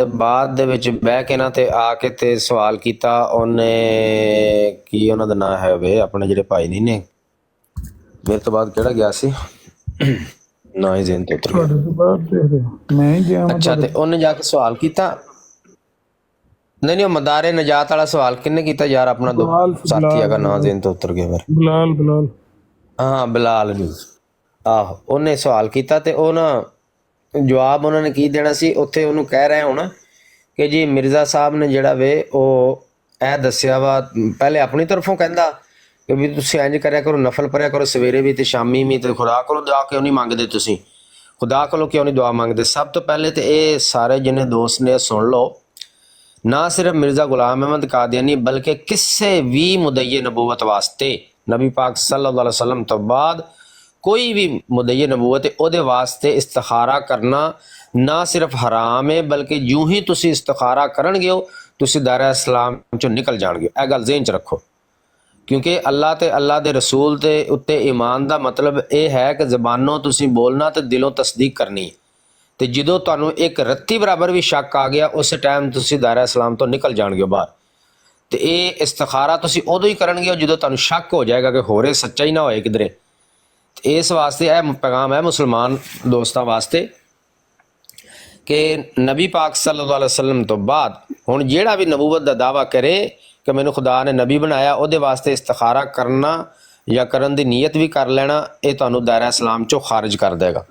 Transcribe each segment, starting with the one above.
ਤੇ ਬਾਅਦ ਦੇ ਵਿੱਚ ਬਹਿ ਕੇ ਨਾ ਤੇ ਆ ਕੇ ਤੇ ਸਵਾਲ ਕੀਤਾ ਉਹਨੇ, ਕੀ ਉਹਨਾਂ ਦਾ ਨਾਂ ਹੈ ਵੇ ਆਪਣੇ ਜਿਹੜੇ ਭਾਈ ਨਹੀਂ ਨੇ, ਮੇਰੇ ਤੋਂ ਬਾਅਦ ਕਿਹੜਾ ਗਿਆ ਸੀ ਨਾ ਹੀ ਜ਼ਿਹਨ ਤੋਂ ਉਤਰ ਗਿਆ। ਅੱਛਾ, ਤੇ ਉਹਨੇ ਜਾ ਕੇ ਸਵਾਲ ਕੀਤਾ, ਨਹੀਂ ਉਹ ਮਦਾਰੇ ਨਜਾਤ ਵਾਲਾ ਸਵਾਲ ਕਿਹਨੇ ਕੀਤਾ ਯਾਰ, ਆਪਣਾ ਸਾਥੀ ਹੈਗਾ, ਨਾਂ ਜ਼ਿਹਨ ਤੋਂ ਉਤਰ ਗਿਆ ਮੇਰੇ, ਬਿਲਾਲ ਹਾਂ ਬਿਲਾਲ ਜੀ, ਆਹੋ ਉਹਨੇ ਸਵਾਲ ਕੀਤਾ ਤੇ ਉਹ ਨਾ ਜਵਾਬ ਉਹਨਾਂ ਨੇ ਕੀ ਦੇਣਾ ਸੀ, ਉੱਥੇ ਉਹਨੂੰ ਕਹਿ ਰਹੇ ਹੁਣ ਕਿ ਜੀ ਮਿਰਜ਼ਾ ਸਾਹਿਬ ਨੇ ਜਿਹੜਾ ਵੇ ਉਹ ਇਹ ਦੱਸਿਆ ਵਾ, ਪਹਿਲੇ ਆਪਣੀ ਤਰਫੋਂ ਕਹਿੰਦਾ ਕਿ ਵੀ ਤੁਸੀਂ ਇੰਝ ਕਰਿਆ ਕਰੋ, ਨਫਲ ਪੜਿਆ ਕਰੋ ਸਵੇਰੇ ਵੀ ਤੇ ਸ਼ਾਮੀ ਵੀ, ਤੇ ਖੁਦਾ ਕੋਲੋਂ ਦੁਆ ਕਿਉਂ ਨਹੀਂ ਮੰਗਦੇ ਤੁਸੀਂ, ਖੁਦਾ ਕੋਲੋਂ ਕਿਉਂ ਨਹੀਂ ਦੁਆ ਮੰਗਦੇ। ਸਭ ਤੋਂ ਪਹਿਲੇ ਤੇ ਇਹ ਸਾਰੇ ਜਿਹਨੇ ਦੋਸਤ ਨੇ ਸੁਣ ਲਓ, ਨਾ ਸਿਰਫ ਮਿਰਜ਼ਾ ਗੁਲਾਮ ਅਹਿਮਦ ਕਾਦੀਆਨੀ ਬਲਕਿ ਕਿਸੇ ਵੀ ਮੁਦਈਏ ਨਬੂਵਤ ਵਾਸਤੇ ਨਬੀ ਪਾਕ ਸੱਲੱਲਾਹੁ ਅਲੈहि ਵਸੱਲਮ ਤੋਂ ਬਾਅਦ ਕੋਈ ਵੀ ਮੁਦਈਏ ਨਬੂਵਤ ਹੈ ਉਹਦੇ ਵਾਸਤੇ ਇਸਤਿਖਾਰਾ ਕਰਨਾ ਨਾ ਸਿਰਫ ਹਰਾਮ ਹੈ, ਬਲਕਿ ਜਿਉਂ ਹੀ ਤੁਸੀਂ ਇਸਤਿਖਾਰਾ ਕਰਨਗੇ ਹੋ ਤੁਸੀਂ ਦਾਇਰਾ ਇਸਲਾਮ ਚੋਂ ਨਿਕਲ ਜਾਣਗੇ। ਇਹ ਗੱਲ ਜ਼ਿਹਨ 'ਚ ਰੱਖੋ, ਕਿਉਂਕਿ ਅੱਲਾ ਤੇ ਅੱਲਾ ਦੇ ਰਸੂਲ ਦੇ ਉੱਤੇ ਈਮਾਨ ਦਾ ਮਤਲਬ ਇਹ ਹੈ ਕਿ ਜ਼ਬਾਨੋਂ ਤੁਸੀਂ ਬੋਲਣਾ ਤੇ ਦਿਲੋਂ ਤਸਦੀਕ ਕਰਨੀ, ਤੇ ਜਦੋਂ ਤੁਹਾਨੂੰ ਇੱਕ ਰੱਤੀ ਬਰਾਬਰ ਵੀ ਸ਼ੱਕ ਆ ਗਿਆ ਉਸ ਟਾਈਮ ਤੁਸੀਂ ਦਾਇਰਾ ਇਸਲਾਮ ਤੋਂ ਨਿਕਲ ਜਾਣਗੇ ਬਾਹਰ। ਤੇ ਇਹ ਇਸਤਿਖਾਰਾ ਤੁਸੀਂ ਉਦੋਂ ਹੀ ਕਰਨਗੇ ਜਦੋਂ ਤੁਹਾਨੂੰ ਸ਼ੱਕ ਹੋ ਜਾਏਗਾ ਕਿ ਹੋਰੇ ਸੱਚਾ ਹੀ ਨਾ ਹੋਏ ਕਿਧਰੇ। ਇਸ ਵਾਸਤੇ ਇਹ ਪੈਗਾਮ ਹੈ ਮੁਸਲਮਾਨ ਦੋਸਤਾਂ ਵਾਸਤੇ ਕਿ ਨਬੀ ਪਾਕ ਸੱਲੱਲਾਹੁ ਅਲੈहि ਵਸੱਲਮ ਤੋਂ ਬਾਅਦ ਹੁਣ ਜਿਹੜਾ ਵੀ ਨਬੂਵਤ ਦਾ ਦਾਅਵਾ ਕਰੇ ਕਿ ਮੈਨੂੰ ਖੁਦਾ ਨੇ ਨਬੀ ਬਣਾਇਆ, ਉਹਦੇ ਵਾਸਤੇ ਇਸਤਿਖਾਰਾ ਕਰਨਾ ਜਾਂ ਕਰਨ ਦੀ ਨੀਅਤ ਵੀ ਕਰ ਲੈਣਾ, ਇਹ ਤੁਹਾਨੂੰ ਦਾਇਰਾ ਇਸਲਾਮ ਚੋਂ ਖਾਰਜ ਕਰ ਦੇਗਾ।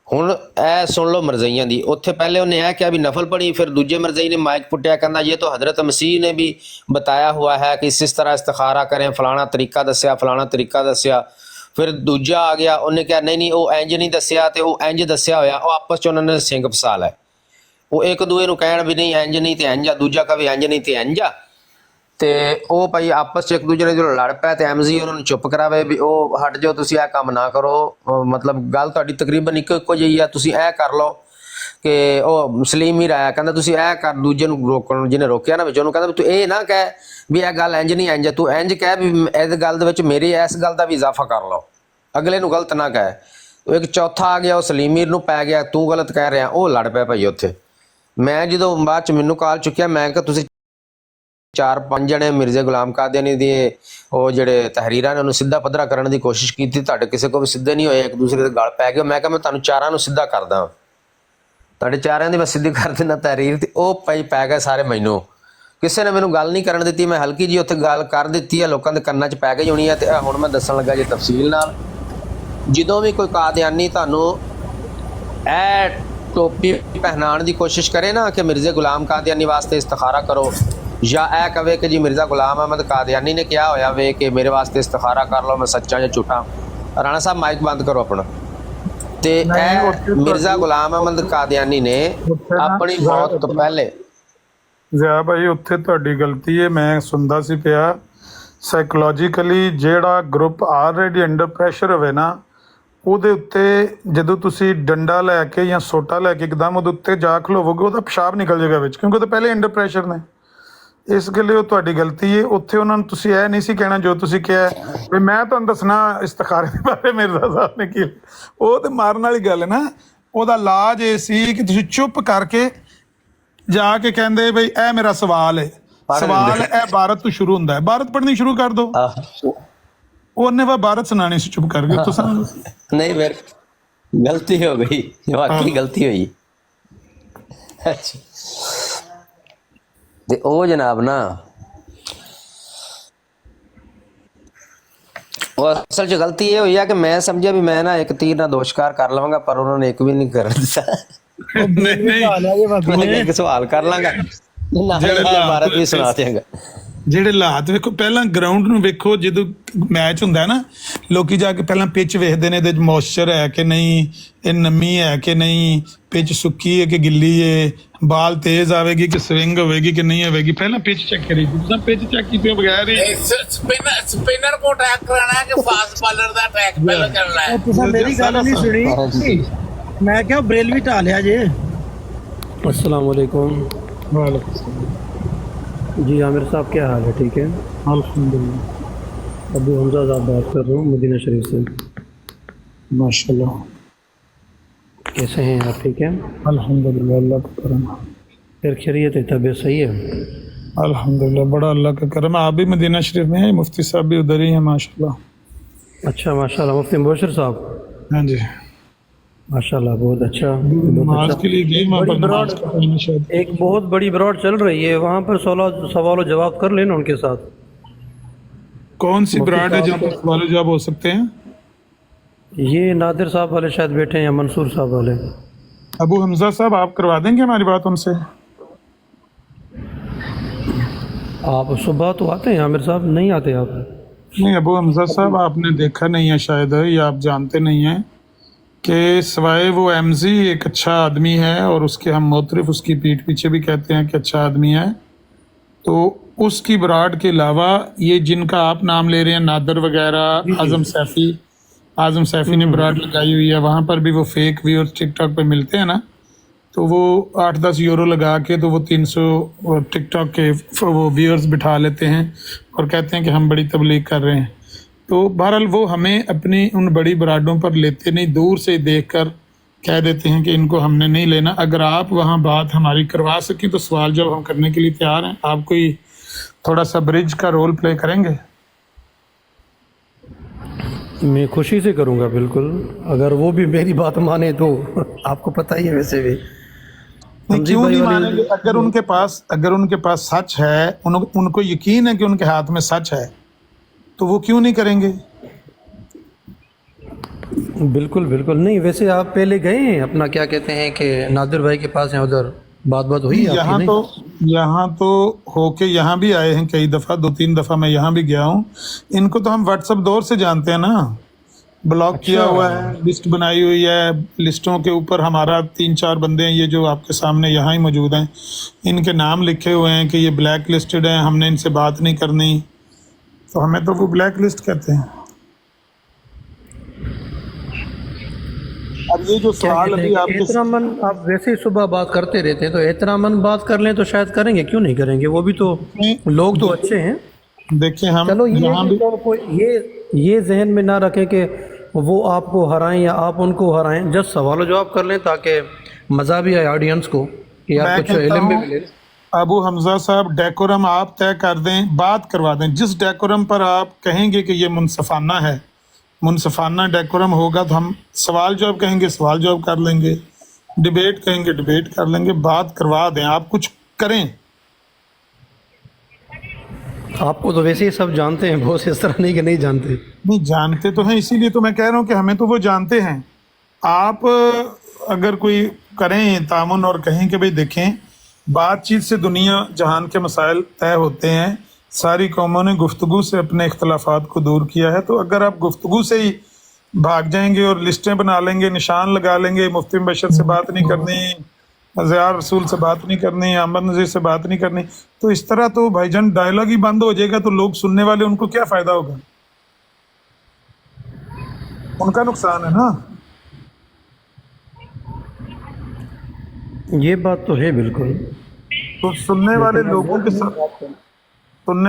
ਹੁਣ ਇਹ ਸੁਣ ਲਓ ਮਰਜ਼ਈਆਂ ਦੀ, ਉੱਥੇ ਪਹਿਲੇ ਉਹਨੇ ਇਹ ਕਿਹਾ ਵੀ ਨਫਲ ਪੜੀ, ਫਿਰ ਦੂਜੇ ਮਰਜ਼ਈ ਨੇ ਮਾइक ਪੁੱਟਿਆ, ਕਹਿੰਦਾ ਇਹ ਤਾਂ हज़रत मसीह ने भी बताया हुआ है कि इस तरह इस्तिखारा करें, फलाना तरीका दसिया, फलाना तरीका दसिया। फिर दूजा आ गया, उन्हें कहा नहीं नहीं वो इंज नहीं दसिया, तो वो इंज दसिया होया, वो आपस च उन्होंने सिंग फसा लै, वो एक दूए नूं कहण भी नहीं इंज नहीं तो इंज आ, दूजा कहे इंज नहीं तो इंज आ, ਤੇ ਉਹ ਭਾਈ ਆਪਸ 'ਚ ਇੱਕ ਦੂਜੇ ਨਾਲ ਜਦੋਂ ਲੜ ਪਿਆ ਤੇ ਐਮਜੀ ਉਹਨਾਂ ਨੂੰ ਚੁੱਪ ਕਰਾਵੇ ਵੀ ਉਹ ਹਟ ਜਾਓ, ਤੁਸੀਂ ਇਹ ਕੰਮ ਨਾ ਕਰੋ, ਮਤਲਬ ਗੱਲ ਤੁਹਾਡੀ ਤਕਰੀਬਨ ਇੱਕੋ ਜਿਹੀ ਆ, ਤੁਸੀਂ ਇਹ ਕਰ ਲਓ ਕਿ ਉਹ ਮੁਸਲਿਮ ਹੀ ਰਾਇਆ ਕਹਿੰਦਾ ਤੁਸੀਂ ਇਹ ਕਰ, ਦੂਜੇ ਨੂੰ ਰੋਕਣ ਨੂੰ ਜਿਹਨੇ ਰੋਕਿਆ ਨਾ ਵਿੱਚ ਉਹਨੂੰ ਕਹਿੰਦਾ ਵੀ ਤੂੰ ਇਹ ਨਾ ਕਹਿ ਵੀ ਇਹ ਗੱਲ ਇੰਜ ਨਹੀਂ ਇੰਜ, ਤੂੰ ਇੰਜ ਕਹਿ ਵੀ ਇਸ ਗੱਲ ਦੇ ਵਿੱਚ ਮੇਰੀ ਇਸ ਗੱਲ ਦਾ ਵੀ ਇਜ਼ਾਫਾ ਕਰ ਲਓ, ਅਗਲੇ ਨੂੰ ਗਲਤ ਨਾ ਕਹਿ। ਉਹ ਇੱਕ ਚੌਥਾ ਆ ਗਿਆ, ਉਹ ਸਲੀਮੀਰ ਨੂੰ ਪੈ ਗਿਆ, ਤੂੰ ਗਲਤ ਕਹਿ ਰਿਹਾ, ਉਹ ਲੜ ਪਿਆ ਭਾਈ ਉੱਥੇ। ਮੈਂ ਜਦੋਂ ਬਾਅਦ 'ਚ ਮੈਨੂੰ ਕਾਲ ਚੁੱਕਿਆ, ਮੈਂ ਕਿਹਾ ਤੁਸੀਂ 4-5 ਜਣੇ ਮਿਰਜ਼ਾ ਗੁਲਾਮ ਕਾਦੀਆਨੀ ਦੇ ਉਹ ਜਿਹੜੇ ਤਹਿਰੀਰਾਂ ਨੇ ਉਹਨੂੰ ਸਿੱਧਾ ਪੱਧਰਾ ਕਰਨ ਦੀ ਕੋਸ਼ਿਸ਼ ਕੀਤੀ, ਤੁਹਾਡੇ ਕਿਸੇ ਕੋਲ ਵੀ ਸਿੱਧੇ ਨਹੀਂ ਹੋਏ, ਇੱਕ ਦੂਸਰੇ ਦੇ ਗਲ ਪੈ ਗਏ। ਮੈਂ ਕਿਹਾ ਮੈਂ ਤੁਹਾਨੂੰ ਚਾਰਾਂ ਨੂੰ ਸਿੱਧਾ ਕਰਦਾ, ਤੁਹਾਡੇ ਚਾਰਿਆਂ ਦੀ ਮੈਂ ਸਿੱਧੀ ਕਰ ਦਿੰਦਾ ਤਹਿਰੀਰ, ਤੇ ਉਹ ਭਾਈ ਪੈ ਗਏ ਸਾਰੇ ਮੈਨੂੰ, ਕਿਸੇ ਨੇ ਮੈਨੂੰ ਗੱਲ ਨਹੀਂ ਕਰਨ ਦਿੱਤੀ, ਮੈਂ ਹਲਕੀ ਜੀ ਉੱਥੇ ਗੱਲ ਕਰ ਦਿੱਤੀ ਹੈ, ਲੋਕਾਂ ਦੇ ਕੰਨਾਂ 'ਚ ਪੈ ਗਈ ਹੋਣੀ ਹੈ। ਤੇ ਹੁਣ ਮੈਂ ਦੱਸਣ ਲੱਗਾ ਜੀ ਤਫਸੀਲ ਨਾਲ, ਜਦੋਂ ਵੀ ਕੋਈ ਕਾਦੀਆਨੀ ਤੁਹਾਨੂੰ ਇਹ ਟੋਪੀ ਪਹਿਨਾਉਣ ਦੀ ਕੋਸ਼ਿਸ਼ ਕਰੇ ਨਾ ਕਿ ਮਿਰਜ਼ਾ ਗੁਲਾਮ ਕਾਦੀਆਨੀ ਵਾਸਤੇ ਇਸਤਿਖਾਰਾ ਕਰੋ, ਜਾਂ ਇਹ ਕਵੇ ਕਿ ਜੀ ਮਿਰਜ਼ਾ ਗੁਲਾਮ ਅਹਿਮਦ ਕਾਦੀਆਨੀ ਨੇ ਕਿਹਾ ਹੋਇਆ ਵੇ ਕਿ ਮੇਰੇ ਵਾਸਤੇ ਇਸਤਿਖਾਰਾ ਕਰ ਲਓ, ਮੈਂ ਸੱਚਾ ਜਾਂ ਝੂਠਾ। ਰਾਣਾ ਸਾਹਿਬ ਮਾਈਕ ਬੰਦ ਕਰੋ ਆਪਣਾ। ਤੇ ਇਹ ਮਿਰਜ਼ਾ ਗੁਲਾਮ ਅਹਿਮਦ ਕਾਦੀਆਨੀ ਨੇ ਆਪਣੀ ਮੌਤ ਤੋਂ ਪਹਿਲੇ, ਜ਼ਿਆ ਭਾਈ ਉੱਥੇ ਤੁਹਾਡੀ ਗਲਤੀ ਹੈ, ਮੈਂ ਸੁਣਦਾ ਸੀ ਪਿਆ, ਸਾਈਕੋਲੋਜੀਕਲੀ ਜਿਹੜਾ ਗਰੁੱਪ ਆਲਰੇਡੀ ਅੰਡਰ ਪ੍ਰੈਸ਼ਰ ਹੋਵੇ ਨਾ, ਉਹਦੇ ਉੱਤੇ ਜਦੋਂ ਤੁਸੀਂ ਡੰਡਾ ਲੈ ਕੇ ਜਾਂ ਸੋਟਾ ਲੈ ਕੇ ਇੱਕਦਮ ਉਹਦੇ ਉੱਤੇ ਜਾ ਖਲੋਵੋਗੇ, ਉਹਦਾ ਪਿਸ਼ਾਬ ਨਿਕਲ ਜਾਏਗਾ ਵਿੱਚ, ਕਿਉਂਕਿ ਉਹ ਤਾਂ ਪਹਿਲੇ ਅੰਡਰ ਪ੍ਰੈਸ਼ਰ ਨੇ। ਇਸ ਗੱਲੇ ਉਹ ਤੁਹਾਡੀ ਗਲਤੀ ਹੈ। ਉੱਥੇ ਉਹਨਾਂ ਨੂੰ ਤੁਸੀਂ ਇਹ ਨਹੀਂ ਸੀ ਕਹਿਣਾ ਜੋ ਤੁਸੀਂ ਕਿਹਾ ਵੀ ਮੈਂ ਤੁਹਾਨੂੰ ਦੱਸਣਾ ਇਸਤਿਖਾਰੇ ਦੇ ਬਾਰੇ ਮਿਰਜ਼ਾ ਸਾਹਿਬ ਨੇ ਕੀ, ਉਹ ਤਾਂ ਮਾਰਨ ਵਾਲੀ ਗੱਲ ਹੈ ਨਾ। ਉਹਦਾ ਇਲਾਜ ਇਹ ਸੀ ਕਿ ਤੁਸੀਂ ਚੁੱਪ ਕਰਕੇ ਜਾ ਕੇ ਕਹਿੰਦੇ ਬਈ ਇਹ ਮੇਰਾ ਸਵਾਲ ਹੈ, ਸਵਾਲ ਇਹ ਭਾਰਤ ਤੋਂ ਸ਼ੁਰੂ ਹੁੰਦਾ ਹੈ, ਭਾਰਤ ਪੜ੍ਹਨੀ ਸ਼ੁਰੂ ਕਰ ਦੋ। ਉਹਨੇ ਵਾ ਭਾਰਤ ਸੁਣਾਣੀ ਸੀ ਚੁੱਪ ਕਰਕੇ। ਤੁਸੀਂ ਨਹੀਂ ਫਿਰ ਗਲਤੀ ਹੋ ਗਈ, ਵਾਕਈ ਗਲਤੀ ਹੋਈ। ਅੱਛਾ, ਤੇ ਉਹ ਜਨਾਬ ਨਾ ਉਹ ਅਸਲ 'ਚ ਗਲਤੀ ਇਹ ਹੋਈ ਆ ਕਿ ਮੈਂ ਸਮਝਿਆ ਵੀ ਮੈਂ ਨਾ ਇੱਕ ਤੀਰ ਨਾਲ ਦੋ ਸ਼ਿਕਾਰ ਕਰ ਲਵਾਂਗਾ, ਪਰ ਉਹਨਾਂ ਨੇ ਇੱਕ ਵੀ ਨਹੀਂ ਕਰਨ ਦਿੱਤਾ। ਇੱਕ ਸਵਾਲ ਕਰ ਲਾਂਗਾ, ਭਾਰਤ ਵੀ ਸੁਣਾ ਦਿਆਂਗਾ। ਜਿਹੜੇ ਹਾਲਾਤ ਵੇਖੋ, ਪਹਿਲਾਂ ਗਰਾਊਂਡ ਨੂੰ ਵੇਖੋ, ਜਦੋਂ ਮੈਚ ਹੁੰਦਾ ਨਾ ਲੋਕੀ ਜਾ ਕੇ ਪਹਿਲਾਂ ਪਿੱਚ ਵੇਖਦੇ ਨੇ, ਇਹਦੇ 'ਚ ਮੋਇਸਚਰ ਹੈ ਕਿ ਨਹੀਂ, ਇਹ ਨਮੀ ਹੈ ਕਿ ਨਹੀਂ, ਪਿੱਚ ਸੁੱਕੀ ਹੈ ਕਿ ਗਿੱਲੀ ਹੈ, ਬਾਲ ਤੇਜ਼ ਆਵੇਗੀ ਕਿ ਸਵਿੰਗ ਹੋਵੇਗੀ ਕਿ ਨਹੀਂ ਹੋਵੇਗੀ, ਪਹਿਲਾਂ ਪਿੱਚ ਚੈੱਕ ਕਰੀ। ਤੁਸੀਂ ਪਿੱਚ ਚੈੱਕ ਕੀਤੇ ਬਗੈਰ ਹੀ ਸਪਿਨਰ ਕੋ ਟਰੈਕ ਕਰਾਣਾ ਕਿ ਫਾਸਟ ਬਾਲਰ ਦਾ ਟਰੈਕ ਪਹਿਲਾਂ ਕਰਨਾ ਹੈ। ਤੁਸੀਂ ਮੇਰੀ ਗੱਲ ਨਹੀਂ ਸੁਣੀ, ਮੈਂ ਕਿਹਾ ਬ੍ਰੇਲ ਵੀ ਢਾ ਲਿਆ ਜੇ। अस्सलाम वालेकुम। जी आमिर साहब क्या हाल है? ठीक है अल्हम्दुलिल्लाह। अबू हमजा साहब बात कर रहा हूँ मदीना शरीफ से। माशाल्लाह, कैसे हैं आप? ठीक है अल्हम्दुलिल्लाह, अल्लाह का करम। फिर खैरियत है, तबीयत सही है? अल्हम्दुलिल्लाह, बड़ा अल्लाह का करम है। आप भी मदीना शरीफ में हैं, मुफ्ती साहब भी उधर ही हैं माशाल्लाह। अच्छा माशाल्लाह, मुफ्ती मुबशर साहब हाँ जी, माशाल्लाह, बहुत अच्छा, नमाज बहुत अच्छा। के लिए गए वहाँ पर बड़ी नमाज ब्रॉड, पढ़ने शायद। एक बहुत बड़ी ब्रॉड चल रही है वहाँ पर, सवाल और जवाब कर लेना उनके साथ। कौन सी मुफ्ती ब्रांड है जहाँ साहब पर सवाल जवाब हो सकते हैं? ये नादिर साहब वाले शायद बैठे हैं, या मंसूर साहब वाले। अबू हमजा साहब, आप करवा देंगे हमारी बात उनसे? आप सुबह तो आते हैं आमिर साहब, नहीं आते आप? नहीं अबू हमजा साहब, आपने देखा नहीं है शायद, या आप जानते नहीं हैं कि सवाए वो एमजी एक अच्छा आदमी है और उसके हम मोतरफ उसकी पीठ पीछे भी कहते हैं कि अच्छा आदमी है, तो उसकी बराड के अलावा ये जिनका आप नाम ले रहे हैं, नादर वगैरह, आजम सैफी ने बराड लगाई हुई है, वहाँ पर भी वो फेक व्यूअर्स टिकटॉक पे मिलते हैं ना, तो वो 8-10 यूरो लगा के तो वो 300 टिकटॉक के वो व्यूअर्स बिठा लेते हैं और कहते हैं कि हम बड़ी तबलीग कर रहे हैं। तो बहरहाल वो हमें अपनी उन बड़ी बराडों पर लेते नहीं, दूर से देखकर कह देते हैं कि इनको हमने नहीं लेना। अगर आप वहाँ बात हमारी करवा सकें तो सवाल जवाब हम करने के लिए तैयार हैं। आप कोई थोड़ा सा ब्रिज का रोल प्ले करेंगे? मैं खुशी से करूँगा बिल्कुल, अगर वो भी मेरी बात माने तो। आपको पता ही है वैसे भी नहीं, हमजी क्यों भाई नहीं वाली। मानेंगे? अगर उनके पास सच है, उनको यकीन है कि उनके हाथ में सच है, तो वो क्यों नहीं करेंगे? बिल्कुल बिल्कुल नहीं, वैसे आप पहले गए हैं अपना क्या कहते हैं कि नादिर भाई के पास हैं, उधर बात हुई है आपकी? नहीं, यहाँ तो होके यहाँ भी आए हैं कई दफ़ा, 2-3 दफ़ा मैं यहाँ भी गया हूँ। इनको तो हम व्हाट्सएप दौर से जानते हैं ना, ब्लॉक किया हुआ है, लिस्ट बनाई हुई है, लिस्टों के ऊपर हमारा 3-4 बंदे हैं, ये जो आपके सामने यहाँ ही मौजूद हैं, इनके नाम लिखे हुए हैं कि ये ब्लैक लिस्टेड हैं, हमने इनसे बात नहीं करनी, तो हमें तो वो ब्लैक लिस्ट कहते हैं। अब ये जो क्या सवाल कहते अभी हैं कि आपके एहतरामन, आप वैसे ही सुबह बात करते रहते हैं, तो एहतरामन बात कर लें तो शायद करेंगे, क्यों नहीं करेंगे? वो भी तो लोग तो अच्छे हैं। देखिए, हम चलो ये यहाँ है भी कि कोई ये जहन में ना रखें कि वो आपको हराएं या आप उनको हराएं, जस्ट सवाल जवाब कर लें ताकि मज़ा भी आए ऑडियंस को कि यार मैं कुछ कहता इल्म भी हूँ मिले। अबू हमजा साहब, डेकोरम आप तय कर दें, बात करवा दें। जिस डेकोरम पर आप कहेंगे कि ये मुनसफाना है, मुनसफाना डेकोरम होगा, तो हम सवाल जवाब कहेंगे, सवाल जवाब कर लेंगे, डिबेट कहेंगे, डिबेट कर लेंगे, बात करवा दें। आप कुछ करें। आपको तो वैसे ही सब जानते हैं बहुत, इस तरह नहीं कि नहीं जानते। नहीं, जानते तो हैं, इसीलिए तो मैं कह रहा हूँ कि हमें तो वो जानते हैं। आप अगर कोई करें तामुन और कहें कि भाई देखें, बातचीत से दुनिया जहान के मसाइल तय होते हैं, सारी कौमों ने गुफ्तगू से अपने इख्तलाफात को दूर किया है, तो अगर आप गुफ्तगू से ही भाग जाएंगे और लिस्टें बना लेंगे, निशान लगा लेंगे, मुफ्ती बशर से बात नहीं करनी, ज़िया रसूल से बात नहीं करनी, अहमद नज़ीर से बात नहीं करनी, तो इस तरह तो भाईजान डायलॉग ही बंद हो जाएगा, तो लोग सुनने वाले उनको क्या फ़ायदा होगा? उनका नुकसान है ना। ये बात तो है बिल्कुल। तो सुनने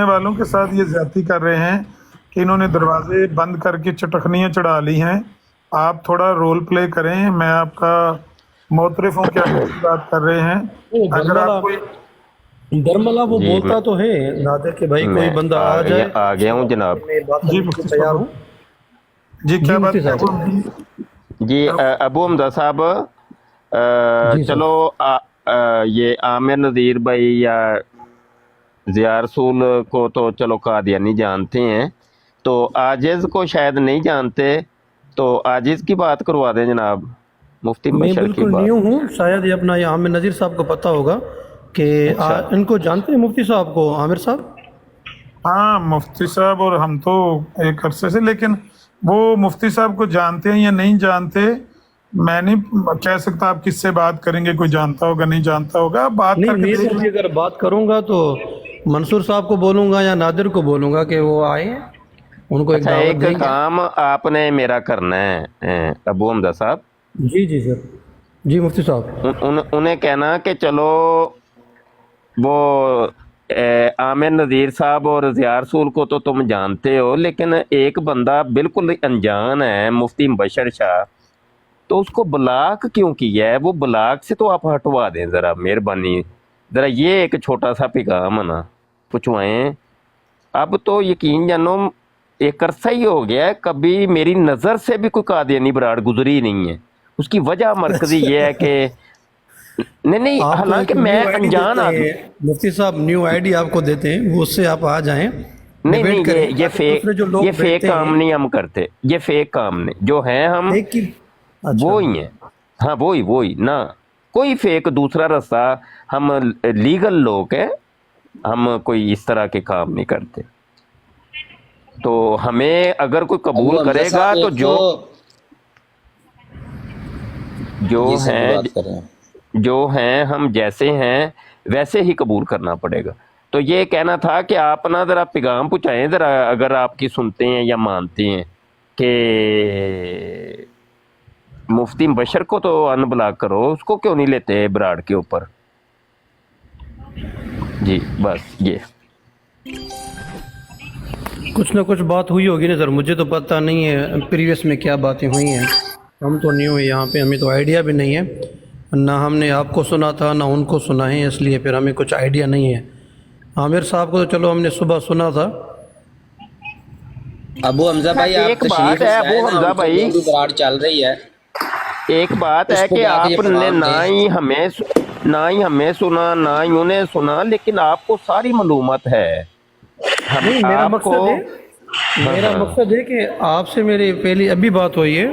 वालों के साथ ये ज्यादती कर रहे हैं कि इन्होंने दरवाजे बंद करके चटखनियाँ चढ़ा ली हैं। आप थोड़ा रोल प्ले करें, मैं आपका मोतरफ हूँ कि आप बात कर रहे हैं। अगर आप कोई दरमला वो जी, बोलता तो है नादिर के भाई, कोई मैं बंदा आ जाए। आ गया हूँ जनाब। मैं बात जी, करने मुफ्ती को तैयार हूँ। जी, क्या जी, बात मुफ्ती है? साहब। जी अबू हमजा साहब, जी सर। चलो ये आमिर नज़ीर भाई या ज़िया रसूल को तो चलो कादियानी जानते हैं, तो आजिज़ को शायद नहीं जानते, तो आजिज़ की बात करवा दें जनाब, मुफ्ती मैं बशर की बिल्कुल बात। न्यू हूँ, शायद ये अपना ये आमिर नज़ीर साहब को पता होगा कि इनको जानते हैं मुफ्ती साहब को, आमिर साहब। हाँ, मुफ्ती साहब और हम तो एक अरसे से, लेकिन वो मुफ्ती साहब को जानते हैं या नहीं जानते मैं नहीं कह सकता। आप किससे बात करेंगे, कोई जानता होगा, नहीं जानता होगा, आप बात नहीं, करके मैं देख तो लें। अगर बात करूंगा तो मंसूर साहब को बोलूंगा या नादिर को बोलूंगा कि वो आए, उनको एक अच्छा, दावत एक देंगे। काम आपने मेरा करना है अबू हमजा साहब, जी जी सर, जी मुफ्ती साहब। उन्हें कहना कि चलो वो आमिर नज़ीर साहब और ज़िया रसूल को तो तुम जानते हो, लेकिन एक बंदा बिल्कुल अनजान है, मुफ्ती बशर शाह, तो उसको ब्लॉक क्यों किया है? वो ब्लॉक से तो आप हटवा दें ज़रा, मेहरबानी ذرا یہ ایک چھوٹا سا پیغام ہے نا پہنچوائیں. اب تو یقین جانو ایک عرصہ ہی ہو گیا ہے کبھی میری نظر سے بھی کوئی قادیانی براڑ گزری نہیں ہے. اس کی وجہ مرکزی یہ ہے کہ نہیں آپ کو حالانکہ ایک میں نیو آئی ڈی انجان دیتے آدمی. ہیں مفتی صاحب، نیو آئی ڈی آپ کو دیتے ہیں، وہ اس سے آپ آ جائیں نہیں ڈیبیٹ کریں. یہ فیک، دوسرے جو لوگ یہ فیک بیٹھتے کام ہیں نہیں ہم کرتے. یہ فیک کام نہیں جو ہیں ہم ایک کی وہی ہیں. ہاں وہی نہ کوئی فیک دوسرا راستہ. ہم لیگل لوگ ہیں، ہم کوئی اس طرح کے کام نہیں کرتے. تو ہمیں اگر کوئی قبول ابو حمزہ کرے گا صاحب تو ایک جو جی سر ہیں بات کر رہے ہیں. جو ہیں ہم جیسے ہیں ویسے ہی قبول کرنا پڑے گا. تو یہ کہنا تھا کہ آپ نا ذرا پیغام پہنچائیں ذرا، اگر آپ کی سنتے ہیں یا مانتے ہیں کہ مفتی بشر کو تو ان بلاک کرو، اس کو کیوں نہیں لیتے براڑ کے اوپر. جی بس یہ کچھ نہ کچھ بات ہوئی ہوگی نا سر، مجھے تو پتہ نہیں ہے پریویس میں کیا باتیں ہوئی ہیں. ہم تو نیو ہیں یہاں پہ، ہمیں تو آئیڈیا بھی نہیں ہے، نہ ہم نے آپ کو سنا تھا نہ ان کو سنا ہے، اس لیے پھر ہمیں کچھ آئیڈیا نہیں ہے. عامر صاحب کو تو چلو ہم نے صبح سنا تھا. ابو حمزہ بھائی آپ ایک تشریف بات ہے لائیں ابو نا، حمزہ ان کی بھائی، جو بھی براڑ چل رہی ہے ایک بات اس ہے کو کہ جا کے یہ آپ نے پیغام نہ دیں. ہی ہمیں سنا نہ ہی انہیں سنا، لیکن آپ کو ساری معلومات ہے. ہم نہیں، میرا آپ کو مقصد ہے کہ آپ سے میری پہلی ابھی بات ہوئی ہے.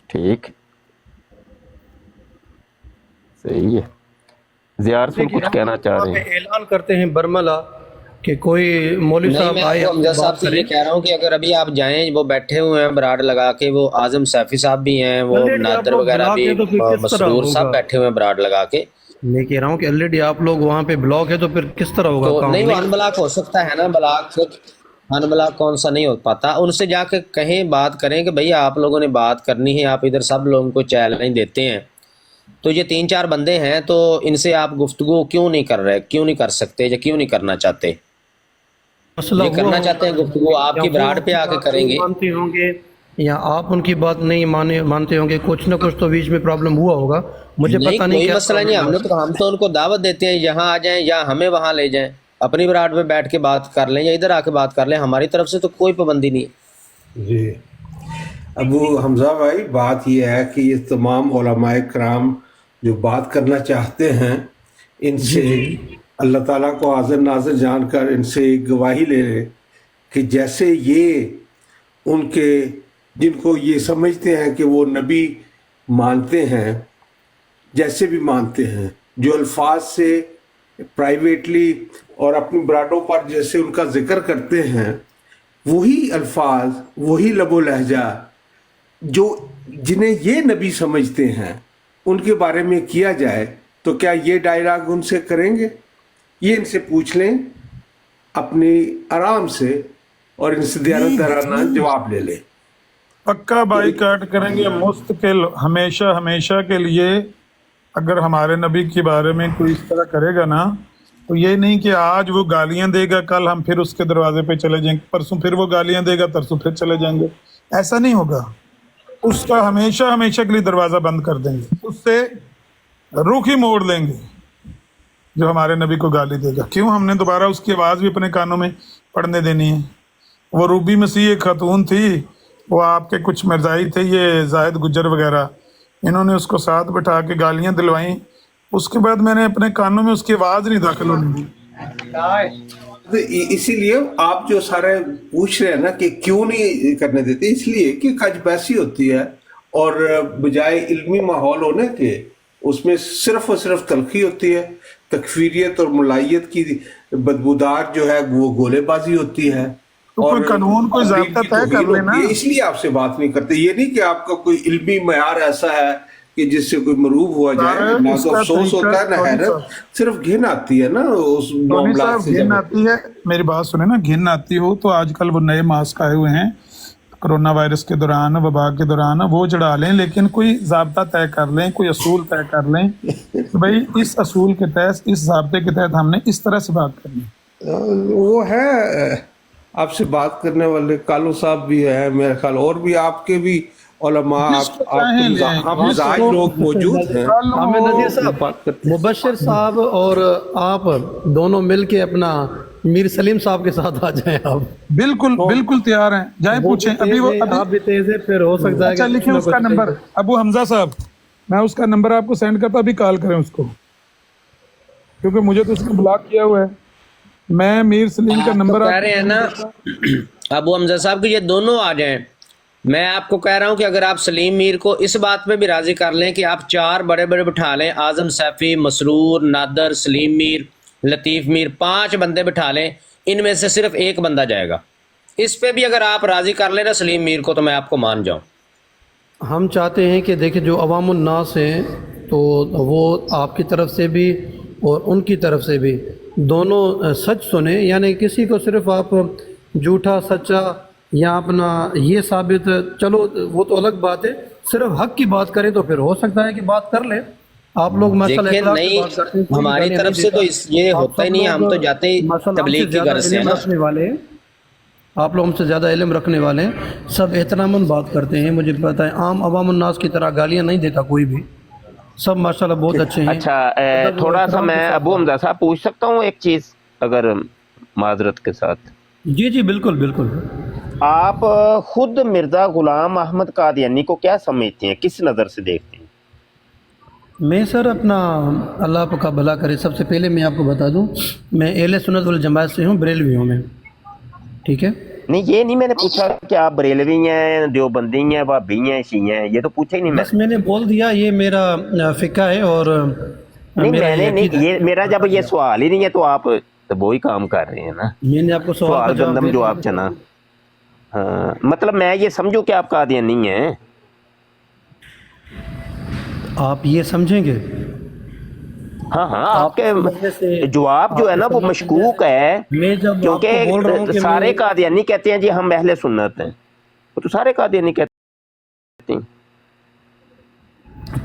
ٹھیک صحیح ہے. زیار سن کچھ کہنا چاہ وہاں رہے پہ ہیں. اعلان کرتے ہیں برملا کہ کوئی مولوی نہیں، صاحب میں آئے ابو ہم حمزہ سے صاحب بات سے کریں. یہ کہہ رہا ہوں کہ اگر ابھی آپ جائیں، وہ بیٹھے ہوئے ہیں براڑ لگا کے، وہ اعظم سیفی صاحب بھی ہیں، وہ آلریڈی آپ نادر لوگ وغیرہ بلاک بھی، ہیں تو پھر کس طرح مسرور صاحب ہوگا؟ بیٹھے ہوئے ہیں براڑ لگا کے. میں کہہ رہا ہوں کہ آلریڈی آپ لوگ وہاں پہ بلاک ہے تو پھر کس طرح ہوگا تو کام؟ نہیں، وہ ان بلاک ہو سکتا ہے نا، بلاک ان بلاک کون سا نہیں ہو پاتا. ان سے جا کے کہیں بات کریں کہ بھئی آپ لوگوں نے بات کرنی ہے، آپ ادھر سب لوگوں کو چیلنج دیتے ہیں، تو یہ 3-4 بندے ہیں، تو ان سے آپ گفتگو کیوں نہیں کر رہے، کیوں نہیں کر سکتے یا کیوں نہیں کرنا چاہتے؟ مسئلہ یہ ہوا کرنا ہوگا چاہتے ہیں گفتگو آپ یا کی وہ براڑ آپ پہ کی آ کے بات کریں نہیں گے. مانتے ہوں گے یا آپ ان کی بات نہیں مانتے ہوں گے. کچھ نہ کچھ تو بیچ میں پرابلم ہوا ہوگا، مجھے نہیں، پتہ نہیں کوئی کیا مسئلہ نہیں. پرابلم ہوا. ہم تو ان کو دعوت دیتے ہیں یہاں آ جائیں یا ہمیں وہاں لے جائیں، اپنی براڑ پہ بیٹھ کے بات کر لیں یا ادھر آ کے بات کر لیں. ہماری طرف سے تو کوئی پابندی نہیں ہے. جی ابو حمزہ بھائی، بات یہ ہے کہ یہ تمام علماء کرام جو بات کرنا چاہتے ہیں، ان سے اللہ تعالیٰ کو حاضر ناظر جان کر ان سے ایک گواہی لے لیں کہ جیسے یہ ان کے جن کو یہ سمجھتے ہیں کہ وہ نبی مانتے ہیں، جیسے بھی مانتے ہیں، جو الفاظ سے پرائیویٹلی اور اپنی براڈوں پر جیسے ان کا ذکر کرتے ہیں، وہی الفاظ وہی لب و لہجہ جو جنہیں یہ نبی سمجھتے ہیں ان کے بارے میں کیا جائے، تو کیا یہ ڈائلاگ ان سے کریں گے؟ یہ ان سے پوچھ لیں اپنی آرام سے، اور ان سے دیانتدارانہ جواب لے لیں. پکا بائی کاٹ کریں گے مستقل، ہمیشہ کے لیے. اگر ہمارے نبی کے بارے میں کوئی اس طرح کرے گا نا، تو یہ نہیں کہ آج وہ گالیاں دے گا، کل ہم پھر اس کے دروازے پہ چلے جائیں گے، پرسوں پھر وہ گالیاں دے گا، ترسوں پھر چلے جائیں گے. ایسا نہیں ہوگا. اس کا ہمیشہ کے لیے دروازہ بند کر دیں گے، اس سے رخ ہی موڑ لیں گے جو ہمارے نبی کو گالی دے گا. کیوں ہم نے دوبارہ اس کی آواز بھی اپنے کانوں میں پڑھنے دینی ہے؟ وہ روبی مسیح ایک خاتون تھی، وہ آپ کے کچھ مرزائی تھے، یہ زاہد گجر وغیرہ، انہوں نے اس کو ساتھ بٹھا کے گالیاں دلوائیں. اس کے بعد میں نے اپنے کانوں میں اس کی آواز نہیں داخل ہونے دی. تو اسی لیے آپ جو سارے پوچھ رہے ہیں نا کہ کیوں نہیں کرنے دیتے، اس لیے کہ کج بیسی ہوتی ہے، اور بجائے علمی ماحول ہونے کے اس میں صرف اور صرف تلخی ہوتی ہے، تکفیریت اور ملائیت کی بدبودار جو ہے وہ گولے بازی ہوتی ہے. تو کوئی قانون، کوئی ضابطہ طے کر لینا. اس لیے آپ سے بات نہیں کرتے. یہ نہیں کہ آپ کا کوئی علمی معیار ایسا ہے کہ جس سے کوئی مروب ہوا جائے. نہ تو افسوس ہوتا ہے، نہ حیرت، صرف گھن آتی ہے نا اس ٹونی معاملات صاحب، سے. گھن آتی ہے. میری بات سنیں نا، گھن آتی ہو تو آج کل وہ نئے ماسک آئے ہوئے ہیں کرونا وائرس کے دوران، وبا کے دوران، وہ چڑھا لیں، لیکن کوئی ضابطہ طے کر لیں، کوئی اصول طے کر لیں کہ بھائی اس اصول کے تحت، اس ضابطے کے تحت ہم نے اس طرح سے بات کرنی. وہ ہے آپ سے بات کرنے والے کالو صاحب بھی ہیں میرے خیال، اور بھی آپ کے بھی उलमा हाफिज़ाज लोग मौजूद हैं। हमें नज़ीर साहब, मुबश्शिर साहब और आप दोनों मिल के अपना मीर सलीम साहब के साथ आ जाएं आप। बिल्कुल बिल्कुल तैयार हैं, जाएं पूछें। अभी वो आप भी तेज है, फिर हो सकता है अच्छा कि लिखिए कुछ ना उसका कुछ नंबर, अबू हमजा साहब, मैं उसका नंबर आपको सेंड करता, अभी कॉल करें उसको, क्योंकि मुझे तो उसने ब्लॉक किया हुआ है। मैं मीर सलीम का नंबर कह रहे हैं ना अबू हमजा साहब कि ये दोनों आ जाएं। मैं आपको कह रहा हूं कि अगर आप सलीम मीर को इस बात पे भी राजी कर लें कि आप 4 बड़े बड़े बिठा लें, आजम सैफी, मसरूर, नादर, सलीम मीर, लतीफ़ मीर, 5 बंदे बिठा लें, इनमें से सिर्फ एक बंदा जाएगा। इस पे भी अगर आप राजी कर लें ना सलीम मीर को, तो मैं आपको मान जाऊं। हम चाहते हैं कि देखिए जो अवामुन नास हैं तो वो आपकी तरफ से भी और उनकी तरफ से भी दोनों सच सुने, यानी किसी को सिर्फ आप झूठा सच्चा या अपना ये साबित, चलो वो तो अलग बात है, सिर्फ हक की बात करें तो फिर हो सकता है कि बात कर ले। आप लोग माशाल्लाह देखिए इखलास से नहीं, बात करते हैं, कोई हमारी गाली तरफ नहीं से तो देता। ये आप होता ही सब नहीं है, हम लोग तो जाते ही माशाल्लाह तबलीग हमसे की गर्ज से ज़्यादा है इल्म ना। रखने वाले हैं, आप लोग हमसे ज़्यादा इल्म रखने वाले हैं, सब एहतरामन बात करते हैं। मुझे पता है आम अवामुन नास की तरह गालियाँ नहीं देता कोई भी, सब माशाल्लाह बहुत अच्छे हैं। अच्छा थोड़ा सा मैं अबू हमजा साहब पूछ सकता हूँ एक चीज़, अगर माजरत के साथ? जी जी बिल्कुल बिल्कुल। आप खुद मिर्ज़ा गुलाम अहमद कादियानी को क्या समझते हैं, किस नज़र से देखते हैं? मैं सर अपना अल्लाह का भला करे, सबसे पहले मैं आपको बता दूं, मैं अहले सुन्नत वल जमात से हूँ, बरेलवी हूँ मैं, ठीक है। नहीं ये नहीं मैंने पूछा कि आप बरेलवी हैं, देवबंदी हैं, वाबी हैं, शिया हैं, ये तो पूछा ही नहीं बस मैंने बोल दिया ये मेरा फ़िका है और नहीं मेरा मैंने नहीं, अकीदा है। ये मेरा जब ये सवाल ही नहीं है तो आप तो वही काम कर रहे हैं ना, मैंने आपको सवाल सवाल का जवाब गंदम दे जो दिया। आप चना। हाँ मतलब मैं ये समझूं कि आप कादियानी नहीं हैं? आप ये समझेंगे, हाँ हाँ आप समझने आपके से- जवाब जो है ना वो समझने मशकूक है, मैं जब आपको बोल रहा हूँ क्योंकि कि सारे मैं- कादियानी कहते हैं जी हम अहले सुन्नत हैं, वो तो सारे कादियानी कहते हैं।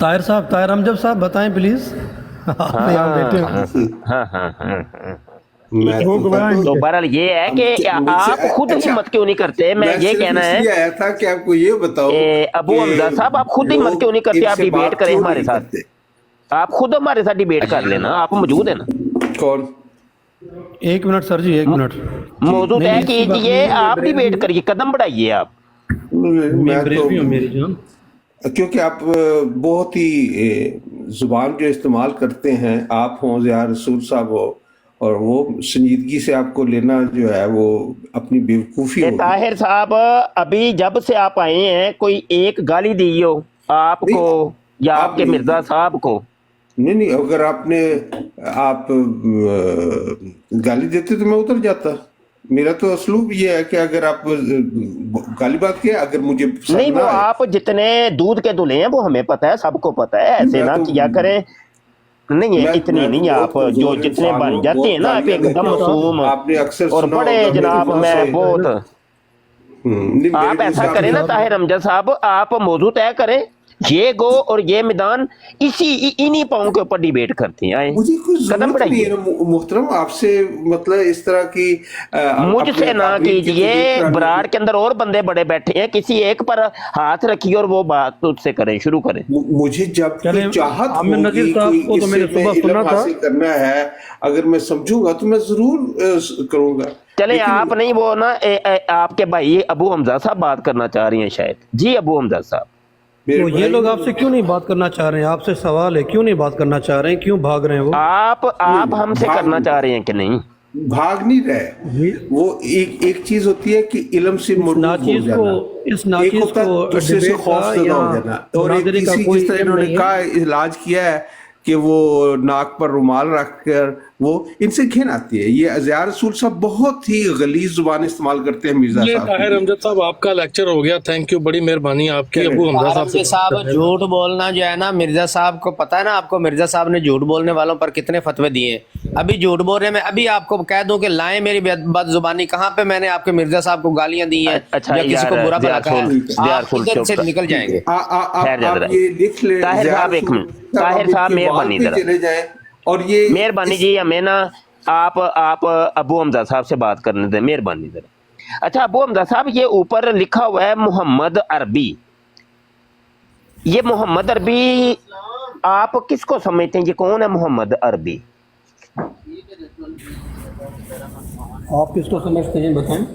ताहिर साहब, ताहिर अमजद साहब बताएं प्लीज़। आप यहाँ बैठे हो। हाँ मैं तो बहरहाल ये है कि आप खुद हिम्मत क्यों नहीं करते? मैं ये सिर्फ कहना इसलिए है आया था कि आपको ये बताओ अबू कि हमजा साहब आप खुद हिम्मत लोग क्यों नहीं करते? आप इनसे डिबेट बात करें क्यों हमारे नहीं साथ, करते? आप खुद हमारे साथ डिबेट कर लेना, आप मौजूद है ना? कौन? एक मिनट सर जी, एक मिनट। मौजूद नहीं, है इसकी बात कीजिए, नहीं है, आप बरेलवी डिबेट हूँ। करिए, कदम बढ़ाइए आप। मैं बरेलवी हूँ मेरी जान। क्योंकि आप बहुत ही जुबान जो इस्तेमाल करते हैं, आप हों या रसूल साहब हो, और वो संजीदगी से आपको लेना जो है वो अपनी बेवकूफ़ी होगी। ताहिर साहब अभी जब से आप आए हैं कोई एक गाली दी हो आपको या आप आपके नहीं। मिर्जा साहब को? नहीं अगर आप गाली देते तो मैं उतर जाता। मेरा तो असलूब ये है कि अगर आप गाली बात किया, अगर मुझे पसंद नहीं वो ना आए- आप जितने दूध के दुल्हे हैं वो हमें पता है, सबको पता है, ऐसे मैं ना तो- किया करें। नहीं है मैं इतनी तो नहीं, बहुत आप कमजोर जो जितने इंसान बन हूँ, जाते बहुत हैं ना आप गालियां एकदम देता हूँ। मासूम आपने अक्सर और सुना बड़े होगा मेरी जनाब बहुत मैं सारी- बहुत नहीं, आप मेरे ऐसा हिसाब करें ना से- ताहिर हमजा साहब, आप मौजू तय करें, ये गो और ये मैदान इन्हीं पाँव के ऊपर डिबेट करते हैं। आए मुझे कोई कदम जरूरत नहीं बढ़ाइए, है मुहतरम आपसे, मतलब इस तरह की मुझसे अपने ना अकाबरीन की कीजिए। तकलीफ कराने बराड़ की- के अंदर और बंदे बड़े बैठे हैं, किसी एक पर हाथ रखिए और वो बात उससे करें, शुरू करें। मुझे जब चलें, कोई चाहत आमिर होगी, नज़ीर साहब कोई को तो मैंने इससे मैं सुबह सुना इल्म था। हासिल करना है, अगर मैं समझूंगा तो मैं जरूर करूंगा। चले लेकिन आप नहीं वो ना आपके भाई अबू हमजा साहब बात करना चाह रही हैं शायद। जी अबू हमजा साहब, मेरे तो ये भाई- लोग आपसे क्यों नहीं बात करना चाह रहे हैं? आपसे सवाल है, क्यों नहीं बात करना चाह रहे हैं, क्यों भाग रहे हैं वो? आप हमसे भाग- करना चाह रहे हैं कि नहीं? भाग नहीं रहे। वो एक चीज होती है कि इल्म से मरूफ हो नाचीज जाना, को- इस एक नाचीज होता है को दूसरे से डिबेट खौफ का ज़दा या हो जाना, और एक बरादरी का किसी कोई जिस तरह इल्म इन्होंने नहीं है। कहा इलाज किया है कि वो नाक पर रुमाल रखकर, वो इनसे घिन आती है। ये अज़ियार रसूल साहब बहुत ही गलीज जुबान इस्तेमाल करते हैं मिर्जा ये साहब ताहिर की। अमजद साहब आपका लेक्चर हो गया, थैंक यू, बड़ी मेहरबानी आपकी। चलिए। अबू हमजा साहब आरम से साहब झूठ बोलना जो है ना, मिर्जा साहब को पता है ना, आपको मिर्जा साहब ने झूठ बोलने वालों पर कितने फतवे दिए हैं। अभी झूठ बोल रहे, मैं अभी आपको कह दूं कि लाएं मेरी बदजुबानी, कहाँ पे मैंने आपके मिर्जा साहब को गालियां दी हैं अच्छा या किसी को यार, बुरा भला दियार कहा है, फुल- आप फुल इधर से चुप। निकल जाएंगे। खैर जरा। आप ये लिख ले ताहिर ज़ियार साहब, एक रसूल मिनट। साहब, ताहिर आप साहब, इनके मेहरबानी वाल पे जरा। चले जाएं, और ये मेहरबानी जी, हमें ना आप अबू हमजा साहब से बात करने दें, मेहरबानी जरा। अच्छा अबू हमजा साहब, ये ऊपर लिखा हुआ है मोहम्मद अरबी, ये मोहम्मद अरबी आप किसको समझते हैं, ये कौन है मोहम्मद अरबी? आप किसको समझते हैं बताएं।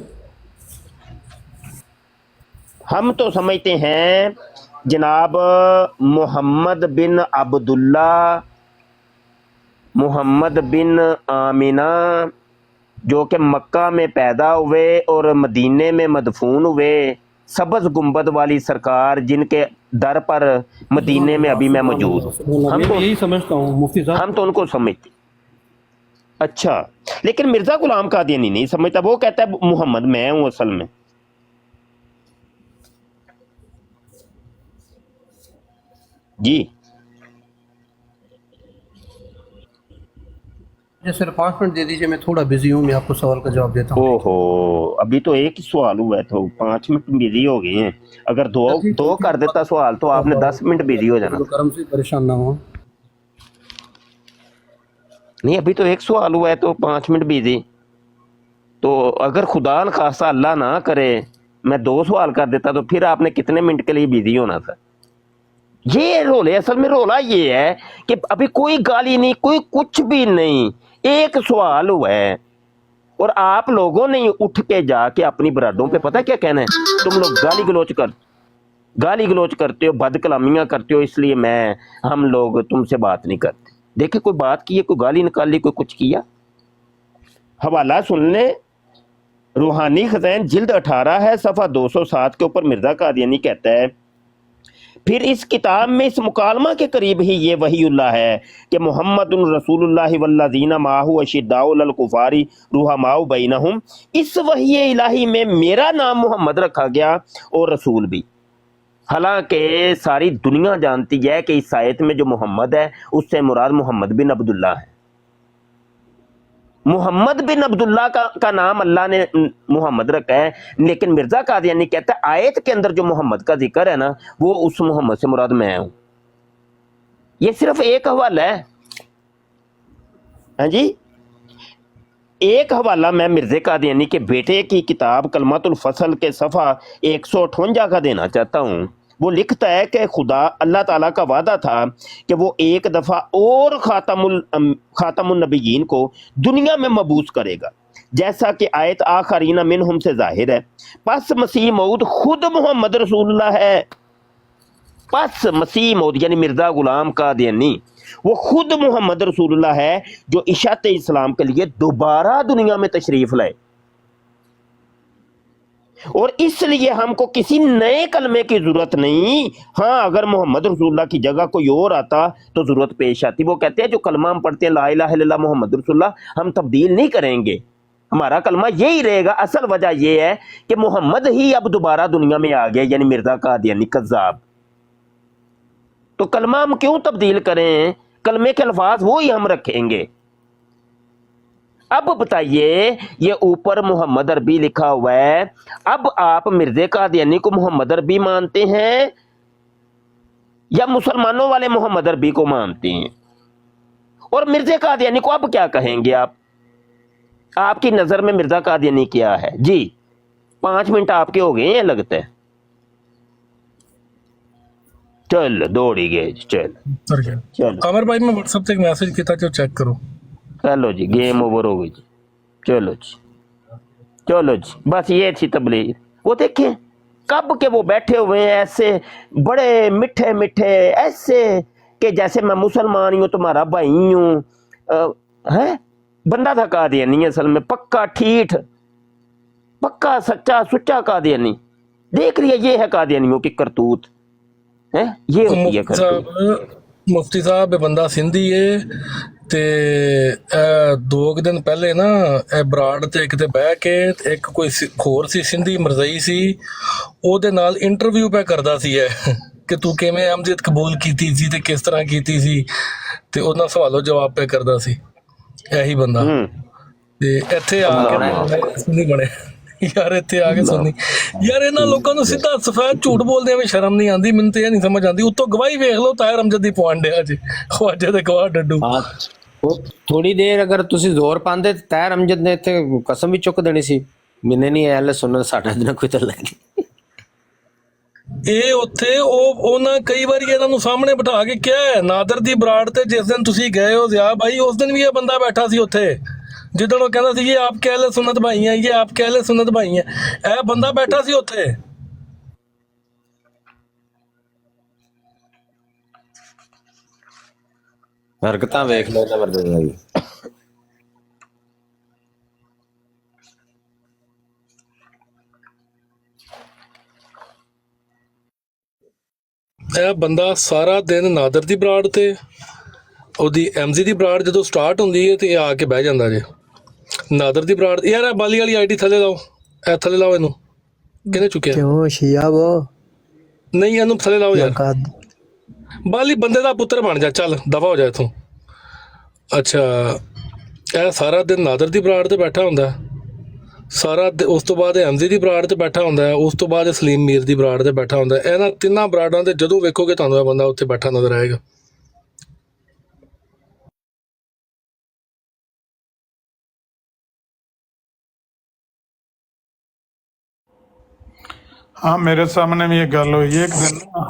हम तो समझते हैं जनाब मोहम्मद बिन अब्दुल्ला, मोहम्मद बिन आमिना, जो कि मक्का में पैदा हुए और मदीने में मदफून हुए, सब्ज़ गुंबद वाली सरकार जिनके दर पर मदीने में अभी मैं मौजूद हूँ। मैं भी यही समझता हूँ मुफ्ती साहब। हम तो उनको समझते। अच्छा, लेकिन मिर्जा गुलाम कादियानी नहीं समझता, वो कहता है मोहम्मद मैं हूँ असल में। जी मुझे सिर्फ 5 मिनट दे दीजिए, मैं थोड़ा बिजी हूँ, मैं आपको सवाल का जवाब देता हूँ। ओहो, अभी तो एक ही सवाल हुआ है तो 5 मिनट बिजी हो गए हैं। अगर दो कर देता सवाल तो आपने 10 मिनट बिजी हो जाना। तो करम से परेशान ना हो। नहीं, अभी तो एक सवाल हुआ है तो 5 मिनट बिजी। तो अगर खुदा न खासा अल्लाह ना करे मैं 2 सवाल कर देता तो फिर आपने कितने मिनट के लिए बिजी होना था? ये रोले, असल में रोला ये है कि अभी कोई गाली नहीं, कोई कुछ भी नहीं, एक सवाल हुआ है और आप लोगों ने उठ के जाके अपनी बरादों पे पता क्या कहना है, तुम लोग गाली गलोच करते हो, बद कलामियां करते हो, इसलिए हम लोग तुमसे बात नहीं करते। देखे कोई बात की है, कोई गाली निकाली, कोई कुछ किया? हवाला सुन ले, रूहानी खज़ैन जिल्द 18 है, सफ़ा 207 के ऊपर मिर्ज़ा कादियानी कहता है, फिर इस किताब में इस मुकालमा के करीब ही ये वहीउल्लाह है कि मोहम्मदुन रसूलुल्लाह वल्लज़ीना माहु अशिद्दाउ लल कुफारी रुहमाउ बैनहुम, इस वही इलाही में मेरा नाम मोहम्मद रखा गया और रसूल भी। हालांकि सारी दुनिया जानती है कि इस आयत में जो मोहम्मद है उससे मुराद मोहम्मद बिन अब्दुल्ला है। मोहम्मद बिन अब्दुल्ला का नाम अल्लाह ने मोहम्मद रखा है, लेकिन मिर्जा कादियानी कहता है आयत के अंदर जो मोहम्मद का जिक्र है ना, वो उस मोहम्मद से मुराद मैं हूं। ये सिर्फ एक हवाला है। हाँ जी, एक हवाला मैं मिर्जा कादियानी के बेटे की किताब कलमातुल फसल के सफ़ा 158 का देना चाहता हूँ। वो लिखता है कि खुदा अल्लाह ताला का वादा था कि वो एक दफ़ा और खातमुन नबीयीन को दुनिया में मबूस करेगा, जैसा कि आयत आखरीना मिनहुम से जाहिर है। पस मसीह मऊद खुद मोहम्मद रसूलुल्लाह है। पस मसीह मऊद यानी मिर्ज़ा गुलाम कादियानी वो खुद मोहम्मद रसूलुल्लाह है जो इशात इस्लाम के लिए दोबारा दुनिया में तशरीफ़ लाए, और इसलिए हमको किसी नए कलमे की जरूरत नहीं। हाँ, अगर मोहम्मद रसूलुल्लाह की जगह कोई और आता तो जरूरत पेश आती। वो कहते हैं जो कलमा हम पढ़ते हैं ला इलाहा इल्लल्लाह मोहम्मद रसूलुल्लाह, हम तब्दील नहीं करेंगे, हमारा कलमा यही रहेगा। असल वजह यह है कि मोहम्मद ही अब दोबारा दुनिया में आ गया, यानी मिर्जा कादियानी कज़्ज़ाब। तो कलमा हम क्यों तब्दील करें? कलमे के अल्फाज वो ही हम रखेंगे। अब बताइए, ये ऊपर मोहम्मद अरबी लिखा हुआ है, अब आप मिर्ज़ा कादियानी को मोहम्मद अरबी मानते हैं या मुसलमानों वाले मोहम्मद अरबी को मानते हैं? और मिर्ज़ा कादियानी को अब क्या कहेंगे आप? आपकी नजर में मिर्ज़ा कादियानी क्या है? जी 5 मिनट आपके हो गए हैं लगता है। चल दौड़ी गए, चल कामर भाई मैं व्हाट्सएप से एक मैसेज किया था, चेक करो। चलो जी, गेम ओवर हो गई जी। चलो जी, बस ये थी तबलीग। वो देखें कब के वो बैठे हुए हैं ऐसे बड़े मीठे मीठे, ऐसे कि जैसे मैं मुसलमान हूँ, तुम्हारा भाई हूँ। है बंदा था कादियानी असल में, पक्का ठीठ, पक्का सच्चा सुच्चा कादियानी। देख रही है, ये है कादियानियों की करतूत है, ये होती है करतूत। मुफ्ती साहब बंदा सिंधी है ते 2 दिन पहले ना बराड़ ते किते बह के एक कोई होर सी सिंधी मरजई सी ओदे नाल इंटरव्यू पे करदा सी कि तू किवें अमजद कबूल कीती सी ते किस तरह कीती सी, ते ओना सवालो जवाब पे करदा सी यही बंदा। ते इत्थे आके सुनी बने यार, इत्थे आके सुनी यार, इन्हां लोकां नूं सीधा सफेद झूठ बोलदे में शर्म नहीं आंदी। मैनूं ते ये नहीं समझ आंदी, उत्तों गवाही वेख लो ताहिर अमजद दी पॉइंट है जी, ख्वाजा दे गवाह डड्डू। थोड़ी देर अगर तुसी जोर पांदे ते ताहिर अमजद ने इत्थे कसम भी चुक देनी सी। मैंने नहीं अहले सुन्नत साडा ना कोई तल्ला नहीं। ਇਹ ਉੱਥੇ ਉਹਨਾਂ ਕਈ ਵਾਰੀ ਇਹਨਾਂ ਨੂੰ ਸਾਹਮਣੇ ਬਿਠਾ ਕੇ ਕਿਹਾ ਹੈ, ਨਾਦਰ ਦੀ ਬਰਾੜ ਤੇ ਜਿਸ ਦਿਨ ਤੁਸੀਂ ਗਏ ਹੋ ਜ਼ਿਆ ਭਾਈ, ਉਸ ਦਿਨ ਵੀ ਇਹ ਬੰਦਾ ਬੈਠਾ ਸੀ ਉੱਥੇ, ਜਿੱਦਣ ਉਹ ਕਹਿੰਦਾ ਸੀ ਇਹ ਆਪ ਕਹਿ ਲੈ ਸੁਨਤ ਭਾਈ ਹੈ, ਇਹ ਆਪ ਕਹਿ ਲੈ ਸੁਨਤ ਭਾਈ ਹੈ, ਇਹ ਬੰਦਾ ਬੈਠਾ ਸੀ ਉੱਥੇ। ਹਰਕਤਾਂ ਵੇਖ ਲਓ ਜ਼ਬਰਦਸਤ ਹੈ ਜੀ। ਇਹ ਬੰਦਾ ਸਾਰਾ ਦਿਨ ਨਾਦਰ ਦੀ ਬਰਾੜ ਤੇ ਉਹਦੀ ਐਮਜੀ ਦੀ ਬਰਾੜ ਜਦੋਂ ਸਟਾਰਟ ਹੁੰਦੀ ਹੈ ਤੇ ਇਹ ਆ ਕੇ ਬਹਿ ਜਾਂਦਾ ਜੇ ਨਾਦਰ ਦੀ ਬਰਾੜ। ਯਾਰ ਇਹ ਬਾਲੀ ਵਾਲੀ ਆਈਡੀ ਥੱਲੇ ਲਾਓ, ਇਹ ਥੱਲੇ ਲਾਓ, ਇਹਨੂੰ ਕਿਹਨੇ ਚੁੱਕਿਆ? क्यों शिया वो ਨਹੀਂ ਇਹਨੂੰ ਥੱਲੇ ਲਾਓ ਯਾਰ। ਬਾਲੀ ਬੰਦੇ ਦਾ ਪੁੱਤਰ ਬਣ ਜਾ, ਚੱਲ ਦਫਾ ਹੋ ਜਾ ਇੱਥੋਂ। ਅੱਛਾ, ਇਹ ਸਾਰਾ ਦਿਨ ਨਾਦਰ ਦੀ ਬਰਾੜ ਤੇ ਬੈਠਾ ਹੁੰਦਾ ਉਸ ਤੋਂ ਬਾਅਦ ਐਮਜੀ ਦੀ ਬਰਾੜ ਤੇ ਬੈਠਾ ਹੁੰਦਾ, ਉਸ ਤੋਂ ਬਾਅਦ ਸਲੀਮ ਮੀਰ ਦੀ ਬਰਾੜ ਤੇ ਬੈਠਾ ਹੁੰਦਾ। ਇਹਨਾਂ ਤਿੰਨਾਂ ਬਰਾੜਾਂ ਤੇ ਜਦੋਂ ਵੇਖੋਗੇ ਤੁਹਾਨੂੰ ਇਹ ਬੰਦਾ ਉੱਥੇ ਬੈਠਾ ਨਜ਼ਰ ਆਏਗਾ। हाँ मेरे सामने भी ये गल हुई है एक दिन ना,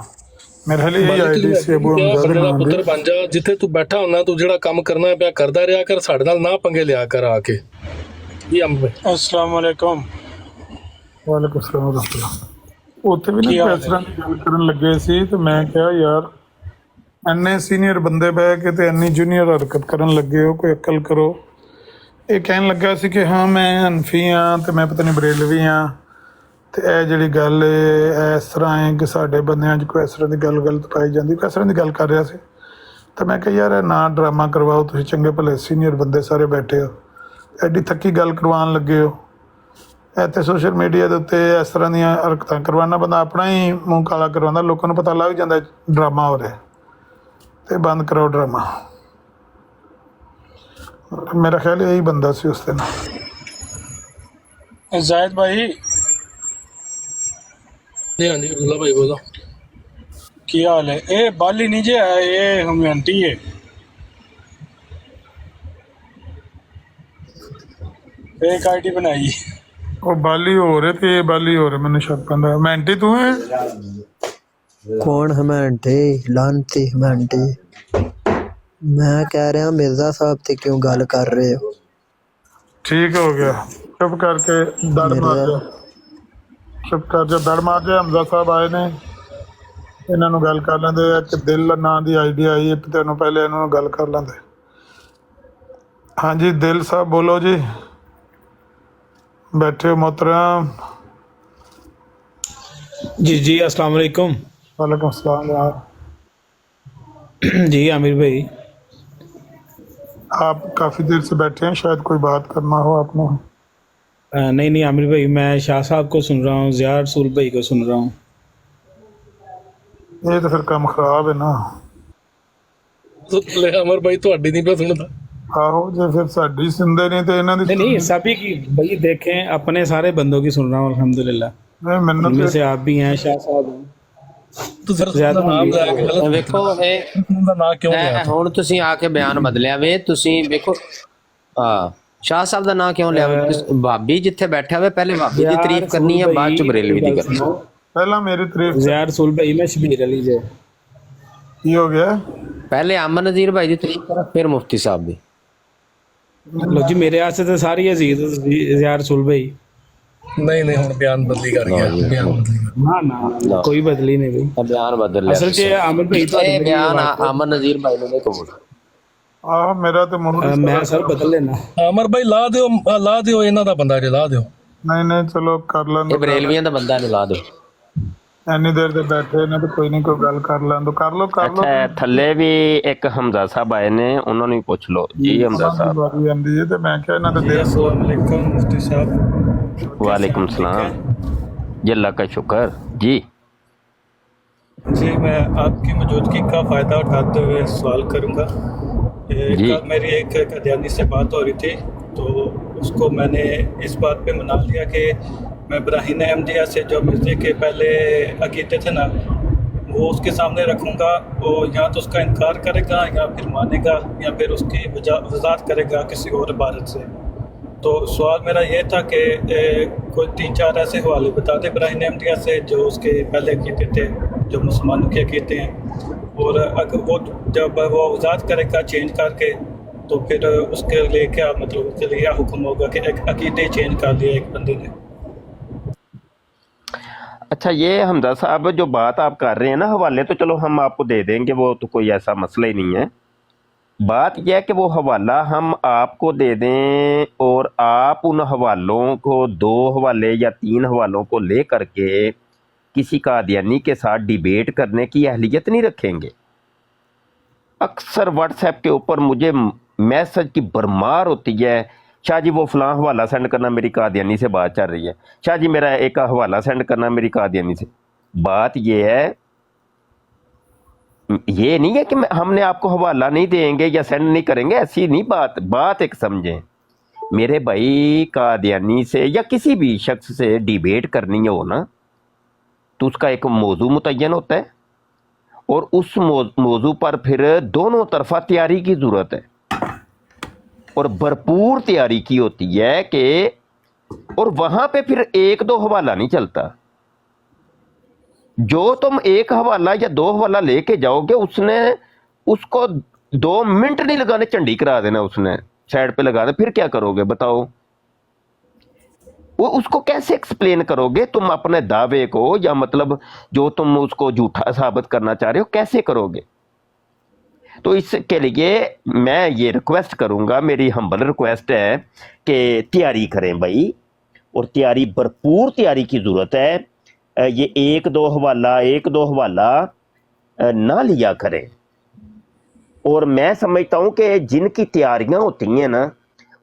मेरे हाल यही आईडी से अबू हमजा ਬੰਦੇ दे ਦਾ नाम ਪੁੱਤਰ दे। ਬਣ ਜਾ, ਜਿੱਥੇ ਤੂੰ ਬੈਠਾ ਹੁੰਦਾ ਤੂੰ ਜਿਹੜਾ ਕੰਮ ਕਰਨਾ ਪਿਆ ਕਰਦਾ ਰਿਹਾ ਕਰ, ਸਾਡੇ ਨਾਲ ਨਾ ਪੰਗੇ ਲਿਆ ਕਰ ਆ ਕੇ। ਜੀ ਅੰਬ अस्सलाम वालेकुम। ਵਾਲੇਕੁਮ ਸਲਾਮ ਰਹਿਮਤੁਲਾਹ। ਉੱਥੇ ਵੀ ਨਾ ਪ੍ਰੈਸਰਾਂ ਦੀ ਗੱਲ ਕਰਨ ਲੱਗੇ ਸੀ ਤੇ ਮੈਂ ਕਿਹਾ ਯਾਰ ਇੰਨੇ ਸੀਨੀਅਰ ਬੰਦੇ ਬਹਿ ਕੇ ਤੇ ਇੰਨੀ ਜੂਨੀਅਰ ਹਰਕਤ ਕਰਨ ਲੱਗੇ ਹੋ, ਕੋਈ ਅਕਲ ਕਰੋ। ਇਹ ਕਹਿਣ ਲੱਗਾ ਸੀ ਕਿ ਹਾਂ ਮੈਂ ਹਨਫੀ ਹਾਂ ਤੇ ਮੈਂ ਪਤਾ ਨਹੀਂ ਬਰੇਲਵੀ ਹਾਂ ਤੇ ਇਹ ਜਿਹੜੀ ਗੱਲ ਹੈ ਇਸ ਤਰ੍ਹਾਂ ਹੈ ਕਿ ਸਾਡੇ ਬੰਦਿਆਂ 'ਚ ਕੋਈ ਇਸ ਤਰ੍ਹਾਂ ਦੀ ਗੱਲ ਗਲਤ ਪਾਈ ਜਾਂਦੀ, ਕੋਈ ਇਸ ਤਰ੍ਹਾਂ ਦੀ ਗੱਲ ਕਰ ਰਿਹਾ ਸੀ। ਤਾਂ ਮੈਂ ਕਿਹਾ ਯਾਰ ਇਹ ਨਾ ਡਰਾਮਾ ਕਰਵਾਓ, ਤੁਸੀਂ ਚੰਗੇ ਭਲੇ ਸੀਨੀਅਰ ਬੰਦੇ ਸਾਰੇ ਬੈਠੇ ਹੋ, ਐਡੀ ਥੱਕੀ ਗੱਲ ਕਰਵਾਉਣ ਲੱਗੇ ਹੋ। ਇੱਥੇ ਸੋਸ਼ਲ ਮੀਡੀਆ ਦੇ ਉੱਤੇ ਇਸ ਤਰ੍ਹਾਂ ਦੀਆਂ ਹਰਕਤਾਂ ਕਰਵਾਉਣਾ, ਬੰਦਾ ਆਪਣਾ ਹੀ ਮੂੰਹ ਕਾਲਾ ਕਰਵਾਉਂਦਾ, ਲੋਕਾਂ ਨੂੰ ਪਤਾ ਲੱਗ ਜਾਂਦਾ ਡਰਾਮਾ ਹੋ ਰਿਹਾ। ਤੇ ਬੰਦ ਕਰੋ ਡਰਾਮਾ। ਮੇਰਾ ਖਿਆਲ ਇਹੀ ਬੰਦਾ ਸੀ ਉਸ ਦਿਨ। जायद भाई जी हाँ जी अब्दुल्ला भाई बोलो। की हाल है? ये बाली नहीं जे है, ये हमयंटी है। फेक आईडी बनाई। ਉਹ ਬਾਲੀ ਹੋ ਰਹੇ ਤੇ ਇਹ ਬਾਲੀ ਹੋ ਰਹੇ, ਮੈਨੂੰ ਸ਼ੱਕ ਪੈਂਦਾ। ਮੈਂਟੀ ਤੂੰ ਹੈ? कौन हमेंटे लानती हमेंटे? मैं कह रहा मिर्जा साहब ते क्यों गल कर रहे हो? ठीक हो गया, चुप करके दड़ मार जा, चुप कर जा, दड़ मार जा। ਹਮਜ਼ਾ ਸਾਹਿਬ ਆਏ ਨੇ, ਇਹਨਾਂ ਨੂੰ ਗੱਲ ਕਰ ਲੈਂਦੇ। ਇੱਕ ਦਿਲ ਨਾਂ ਦੀ ਆਈਡੀ ਆਈ ਹੈ, ਤੈਨੂੰ ਪਹਿਲੇ ਇਹਨਾਂ ਨੂੰ ਗੱਲ ਕਰ ਲੈਂਦੇ। ਹਾਂਜੀ ਦਿਲ ਸਾਹਿਬ ਬੋਲੋ ਜੀ, बैठे हो मोहतरम? जी जी अस्सलाम वालेकुम। वालेकुम सलाम यार। जी आमिर भाई, आप काफ़ी देर से बैठे हैं, शायद कोई बात करना हो आपने। नहीं नहीं आमिर भाई, मैं शाह साहब को सुन रहा हूँ, ज़िया रसूल भाई को सुन रहा हूँ। ये तो फिर काम खराब है ना। ले अमर भाई ਤੁਹਾਡੀ नहीं पे सुनता। आहो जो फिर साड़ी सुनते नहीं तो इन्हों नहीं नहीं सभी की भाई देखें, अपने सारे बंदों की सुन रहा हूँ अल्हम्दुलिल्लाह। नहीं मैंने इनमें तो से आप भी हैं, शाह साहब हैं। ਤੂੰ ਫਿਰ ਜ਼ਿਆਦਾ ਨਾਮ ਲੈ ਕੇ ਗਲਤ ਵੇਖੋ ਇਹ ਦਾ ਨਾਂ ਕਿਉਂ ਲਿਆ? ਹੁਣ ਤੁਸੀਂ ਆ ਕੇ ਬਿਆਨ ਬਦਲਿਆ ਵੇ। ਤੁਸੀਂ ਵੇਖੋ ਸ਼ਾਹ ਸਾਹਿਬ ਦਾ ਨਾਂ ਕਿਉਂ ਲਿਆ? ਭਾਬੀ ਜਿੱਥੇ ਬੈਠਾ ਹੋਵੇ ਪਹਿਲੇ ਭਾਬੀ ਦੀ ਤਾਰੀਫ ਕਰਨੀ ਹੈ, ਬਾਅਦ ਚ ਬਰੇਲਵੀ ਦੀ ਕਰਨੀ। पहला मेरी तारीफ। ज़िया रसूल भाई में शबीर अली जे। ये हो गया। ਪਹਿਲੇ ਅਮਨ ਨਜ਼ੀਰ ਭਾਈ ਦੀ ਤਾਰੀਫ ਕਰਾਂ, ਫਿਰ ਮੁਫਤੀ ਸਾਹਿਬ ਦੀ। लो जी मेरे वास्ते तो सारी अजीज ज़िया रसूल भाई। नहीं नहीं ਹੁਣ ਬਿਆਨ ਬਦਲੀ ਕਰ ਗਿਆ। ਬਿਆਨ ਬਦਲੀ ना ना कोई बदली नहीं भाई। ਬਿਆਨ ਬਦਲ ਲਿਆ असल च आमिर भाई तो ਇਹ ਬਿਆਨ ਅਮਨ ਨਜ਼ੀਰ ਭਾਈ ਨੂੰ ਦੇ ਕਬੂਲ। आह मेरा तो मूड। मैं सर बदल लेना। ਅਮਰ ਭਾਈ ਲਾ ਦਿਓ ਇਹਨਾਂ ਦਾ ਬੰਦਾ ਜੇ ਲਾ ਦਿਓ। नहीं नहीं चलो कर ਇਹ लें। ਬਰੇਲਵੀਆਂ ਦਾ ਬੰਦਾ ਨੂੰ ਲਾ ਦਿਓ। ਇੰਨੀ ਦੇਰ ਦੇ ਬੈਠੇ ਨੇ ਤੇ ਕੋਈ ਨਹੀਂ, ਕੋਈ ਗੱਲ ਕਰ ਲੈਣ ਦੋ। ਕਰ ਲੋ ਅੱਛਾ ਥੱਲੇ ਵੀ ਇੱਕ ਹਮਜ਼ਾ ਸਾਹਿਬ ਆਏ ਨੇ, ਉਹਨਾਂ ਨੂੰ ਵੀ ਪੁੱਛ ਲਓ ਜੀ। ਹਮਜ਼ਾ ਸਾਹਿਬ ਵਾਰੀ ਆਂਦੀ ਹੈ ਤੇ ਮੈਂ ਕਿਹਾ ਇਹਨਾਂ ਦੇ ਦਿਲ। अस्सलाम वालेकुम मुफ्ती साहब। वालेकुम सलाम जी, अल्लाह का शुक्र जी। जी मैं आपकी मौजूदगी का फ़ायदा उठाते हुए सवाल करूँगा। जी। मेरी एक कदियानी से बात हो रही थी, तो उसको मैंने इस बात पे मना लिया कि मैं इब्राहीम अहमदिया से जो मिर्ज़े के पहले अकीदे थे ना, वो उसके सामने रखूँगा। वो या तो उसका इनकार करेगा या फिर मानेगा या फिर उसकी वजाहत करेगा किसी और इबारत से। तो सवाल मेरा ये था कि कोई 3-4 ऐसे हवाले बता दें इब्राहिम अहमदिया से जो उसके पहले अकीदे थे, जो मुसलमानों के अकीदे हैं, और अगर वो जब वो आज़ाद करेगा चेंज करके, तो फिर उसके लिए क्या मतलब उसके लिए क्या हुक्म होगा कि एक अकीदे चेंज कर लिया एक बंदे ने। अच्छा, ये हमजा साहब जो बात आप कर रहे हैं ना, हवाले तो चलो हम आपको दे देंगे, वो तो कोई ऐसा मसला ही नहीं है। बात यह है कि वो हवाला हम आपको दे दें और आप उन हवालों को 2 हवाले या 3 हवालों को ले करके किसी कादियानी के साथ डिबेट करने की अहलियत नहीं रखेंगे। अक्सर व्हाट्सएप के ऊपर मुझे मैसेज की भरमार होती है, शाह जी वो फलां हवाला सेंड करना, मेरी कादियानी से बात चल रही है, शाह जी मेरा एक हवाला सेंड करना मेरी कादियानी से। बात ये है, ये नहीं है कि हमने आपको हवाला नहीं देंगे या सेंड नहीं करेंगे, ऐसी नहीं बात एक समझें। मेरे भाई, कादियानी से या किसी भी शख्स से डिबेट करनी हो ना, तो उसका एक मौजू मुतय्यन होता है और उस मौजू पर फिर दोनों तरफा तैयारी की ज़रूरत है और भरपूर तैयारी की होती है कि, और वहाँ पे फिर 1-2 हवाला नहीं चलता। जो तुम 1 हवाला या 2 हवाला लेके जाओगे, उसने उसको 2 मिनट नहीं लगाने, झंडी करा देना, उसने साइड पे लगा देना, फिर क्या करोगे बताओ? वो उसको कैसे एक्सप्लेन करोगे तुम अपने दावे को, या मतलब जो तुम उसको झूठा साबित करना चाह रहे हो, कैसे करोगे? तो इसके लिए मैं ये रिक्वेस्ट करूंगा, मेरी हम्बल रिक्वेस्ट है कि तैयारी करें भाई, और तैयारी, भरपूर तैयारी की ज़रूरत है। ये 1-2 हवाला ना लिया करें। और मैं समझता हूँ कि जिनकी तैयारियां होती हैं ना,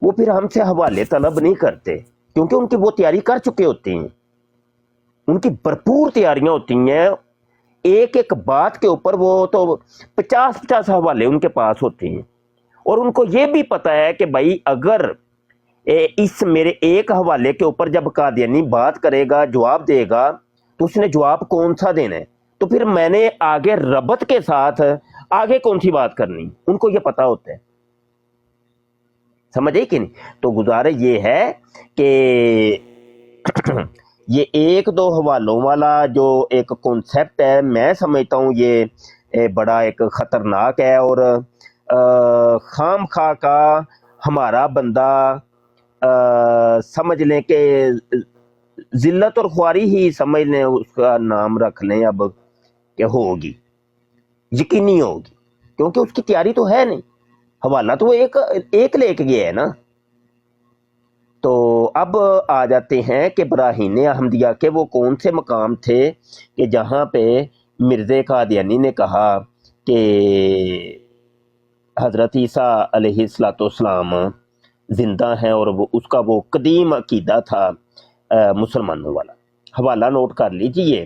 वो फिर हमसे हवाले तलब नहीं करते, क्योंकि उनकी वो तैयारी कर चुके होते हैं, उनकी भरपूर तैयारियां होती हैं। एक बात के ऊपर वो तो 50-50 हवाले उनके पास होते हैं, और उनको ये भी पता है कि भाई अगर इस मेरे 1 हवाले के ऊपर जब कादियानी बात करेगा, जवाब देगा, तो उसने जवाब कौन सा देना है, तो फिर मैंने आगे रबत के साथ आगे कौन सी बात करनी, उनको ये पता होता है। समझ आई कि नहीं? तो गुजारे ये है कि ये 1-2 हवालों वाला जो एक कॉन्सेप्ट है, मैं समझता हूँ ये बड़ा एक ख़तरनाक है, और खाम खा का हमारा बंदा समझ लें कि जिल्लत और ख्वारी ही समझ लें, उसका नाम रख लें अब, कि होगी, यकीनी होगी, क्योंकि उसकी तैयारी तो है नहीं, हवाला तो वो एक लेके गया है ना। तो अब आ जाते हैं कि बराहीन अहमदिया के वो कौन से मकाम थे कि जहाँ पे मिर्ज़ा कादियानी ने कहा कि हज़रत ईसा अलैहिस्सलाम ज़िंदा हैं, और वो उसका वो कदीम अकीदा था मुसलमानों वाला। हवाला नोट कर लीजिए,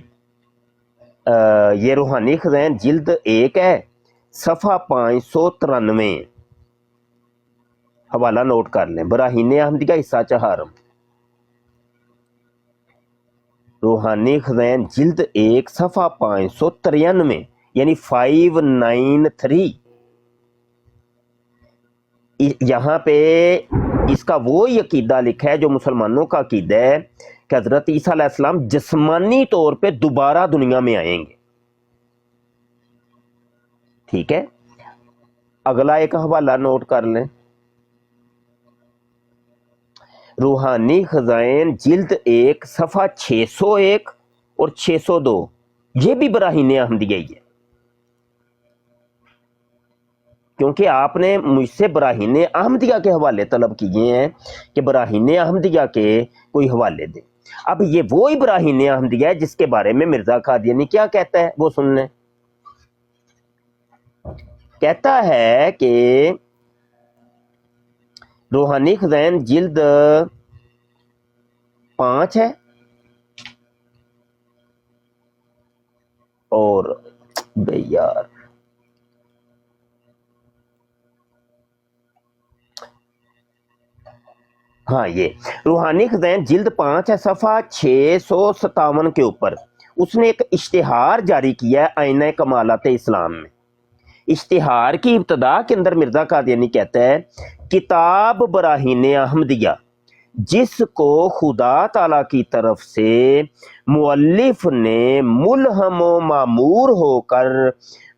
ये रूहानी खज़ैन जिल्द 1 है, सफ़ा 593, हवाला नोट कर लें, बराहीन अहमदिया हिस्सा 4, रूहानी खज़ैन जिल्द 1 सफ़ा 593, यानी 593। यहाँ पे इसका वो ही अकीदा लिखा है जो मुसलमानों का अकीदा है कि हज़रत ईसा अलैहिस्सलाम जिस्मानी तौर पे दोबारा दुनिया में आएंगे। ठीक है, अगला एक हवाला नोट कर लें, रूहानी खज़ाइन जिल्द 1 सफ़ा 601 और 602, ये भी बराहीन अहमदिया ही है, क्योंकि आपने मुझसे बराहीन अहमदिया के हवाले तलब किए हैं कि बराहीन अहमदिया के कोई हवाले दें। अब ये वो ही बराहीन अहमदिया है जिसके बारे में मिर्ज़ा कादियानी क्या कहता है, वो सुन लें। कहता है कि रूहानी खज़ैन जिल्द 5 है, और बे यार हाँ, ये रूहानी खज़ैन जिल्द 5 है, सफ़ा 657 के ऊपर उसने एक इश्तिहार जारी किया है आईना कमालात इस्लाम में। इश्तिहार की इब्तदा के अंदर मिर्ज़ा कादियानी कहता है, किताब बराहीन अहमदिया جس کو خدا تعالیٰ کی طرف سے مؤلف نے ملہم و معمور ہو کر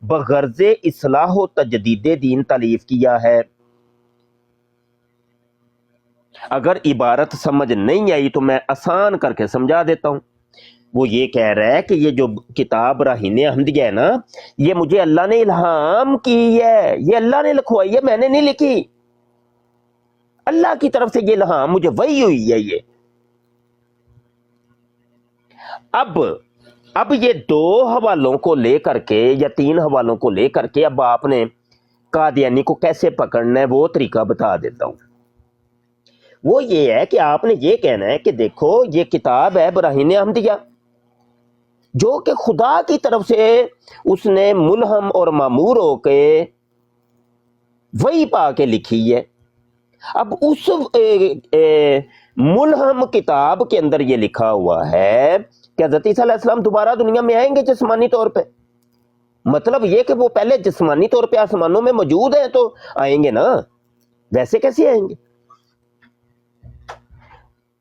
بغرض اصلاح و تجدید دین تالیف کیا ہے۔ اگر عبارت سمجھ نہیں آئی تو میں آسان کر کے سمجھا دیتا ہوں۔ وہ یہ کہہ رہا ہے کہ یہ جو کتاب براہین احمدیہ ہے نا، یہ مجھے اللہ نے الہام کی ہے، یہ اللہ نے لکھوائی ہے، میں نے نہیں لکھی، اللہ کی طرف سے یہ الہام مجھے وحی ہوئی ہے۔ یہ اب یہ 2 حوالوں کو لے کر کے یا 3 حوالوں کو لے کر کے اب آپ نے قادیانی کو کیسے پکڑنا ہے وہ طریقہ بتا دیتا ہوں۔ وہ یہ ہے کہ آپ نے یہ کہنا ہے کہ دیکھو یہ کتاب ہے براہین احمدیہ جو کہ خدا کی طرف سے اس نے ملہم اور معمور ہو کے وحی پا کے لکھی ہے۔ اب اس ملہم کتاب کے اندر یہ لکھا ہوا ہے کہ حضرت عیسیٰ علیہ السلام دوبارہ دنیا میں آئیں گے جسمانی طور پہ، مطلب یہ کہ وہ پہلے جسمانی طور پہ آسمانوں میں موجود ہیں تو آئیں گے نا، ویسے کیسے آئیں گے؟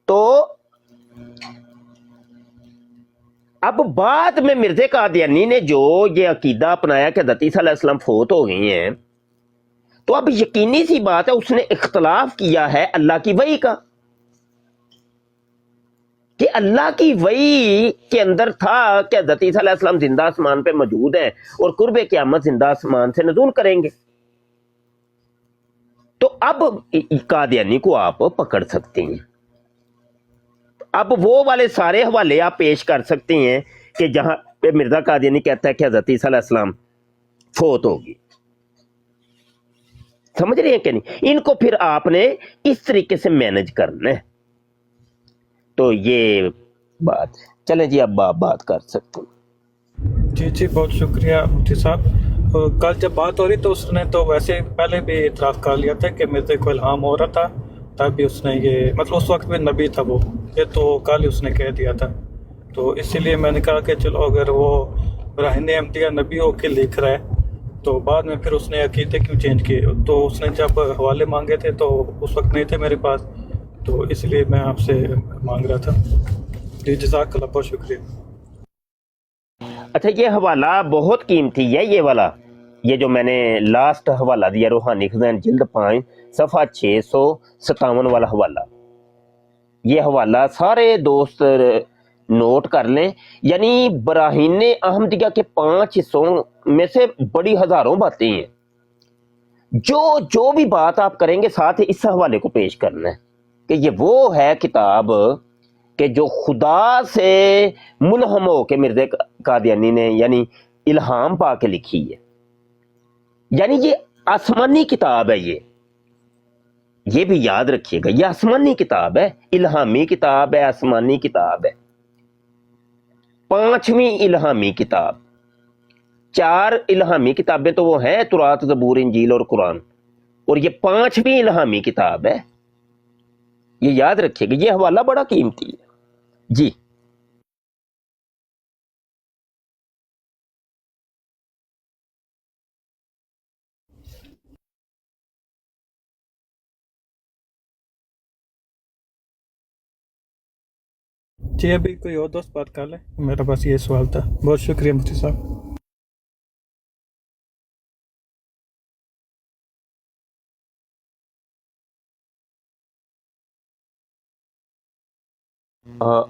تو اب بعد میں مرزا قادیانی نے جو یہ عقیدہ اپنایا کہ حضرت عیسیٰ علیہ السلام فوت ہو گئے ہیں، تو اب یقینی سی بات ہے اس نے اختلاف کیا ہے اللہ کی وحی کا، کہ اللہ کی وحی کے اندر تھا کہ حضرت عیسیٰ علیہ السلام زندہ آسمان پہ موجود ہیں اور قرب قیامت زندہ آسمان سے نزول کریں گے۔ تو اب قادیانی کو آپ پکڑ سکتے ہیں، اب وہ والے سارے حوالے آپ پیش کر سکتے ہیں کہ جہاں پہ مرزا قادیانی کہتا ہے کہ حضرت عیسیٰ علیہ السلام فوت ہوگی۔ سمجھ رہے ہیں کہ نہیں؟ ان کو پھر آپ نے اس طریقے سے مینج کرنا ہے۔ تو یہ بات ہے، چلیں جی اب آپ بات کر سکتے ہیں۔ جی بہت شکریہ مفتی صاحب۔ کل جب بات ہو رہی تو اس نے تو ویسے پہلے بھی اعتراف کر لیا تھا کہ مرزا کو الہام ہو رہا تھا، تب بھی اس نے یہ مطلب اس وقت بھی نبی تھا وہ، یہ تو کل ہی اس نے کہہ دیا تھا۔ تو اسی لیے میں نے کہا کہ چلو اگر وہ براہین احمدیہ نبی ہو کے لکھ رہا ہے تو بعد میں پھر اس نے عقیدے کیوں چینج کیے؟ تو اس نے جب حوالے مانگے تھے تو اس وقت نہیں تھے میرے پاس، تو اس لیے میں آپ سے مانگ رہا تھا۔ جی جزاک اللہ، بہت شکریہ۔ اچھا یہ حوالہ بہت قیمتی ہے، یہ والا، یہ جو میں نے لاسٹ حوالہ دیا روحانی خزائن جلد 5 صفحہ 657 والا حوالہ، یہ حوالہ سارے دوست نوٹ کر لیں۔ یعنی براہین احمدیہ کے 5 حصوں میں سے بڑی ہزاروں باتیں ہیں، جو بھی بات آپ کریں گے ساتھ اس حوالے کو پیش کرنا ہے کہ یہ وہ ہے کتاب کہ جو خدا سے ملہم ہو کے مرزا قادیانی نے یعنی الہام پا کے لکھی ہے، یعنی یہ آسمانی کتاب ہے۔ یہ بھی یاد رکھیے گا، یہ آسمانی کتاب ہے، الہامی کتاب ہے، آسمانی کتاب ہے، 5ویں الہامی کتاب۔ 4 الہامی کتابیں تو وہ ہیں تورات، زبور، انجیل اور قرآن، اور یہ 5ویں الہامی کتاب ہے، یہ یاد رکھیے گا۔ یہ حوالہ بڑا قیمتی ہے جی۔ جی ابھی کوئی اور دوست بات کر لیں، میرا بس یہ سوال تھا۔ بہت شکریہ مفتی صاحب۔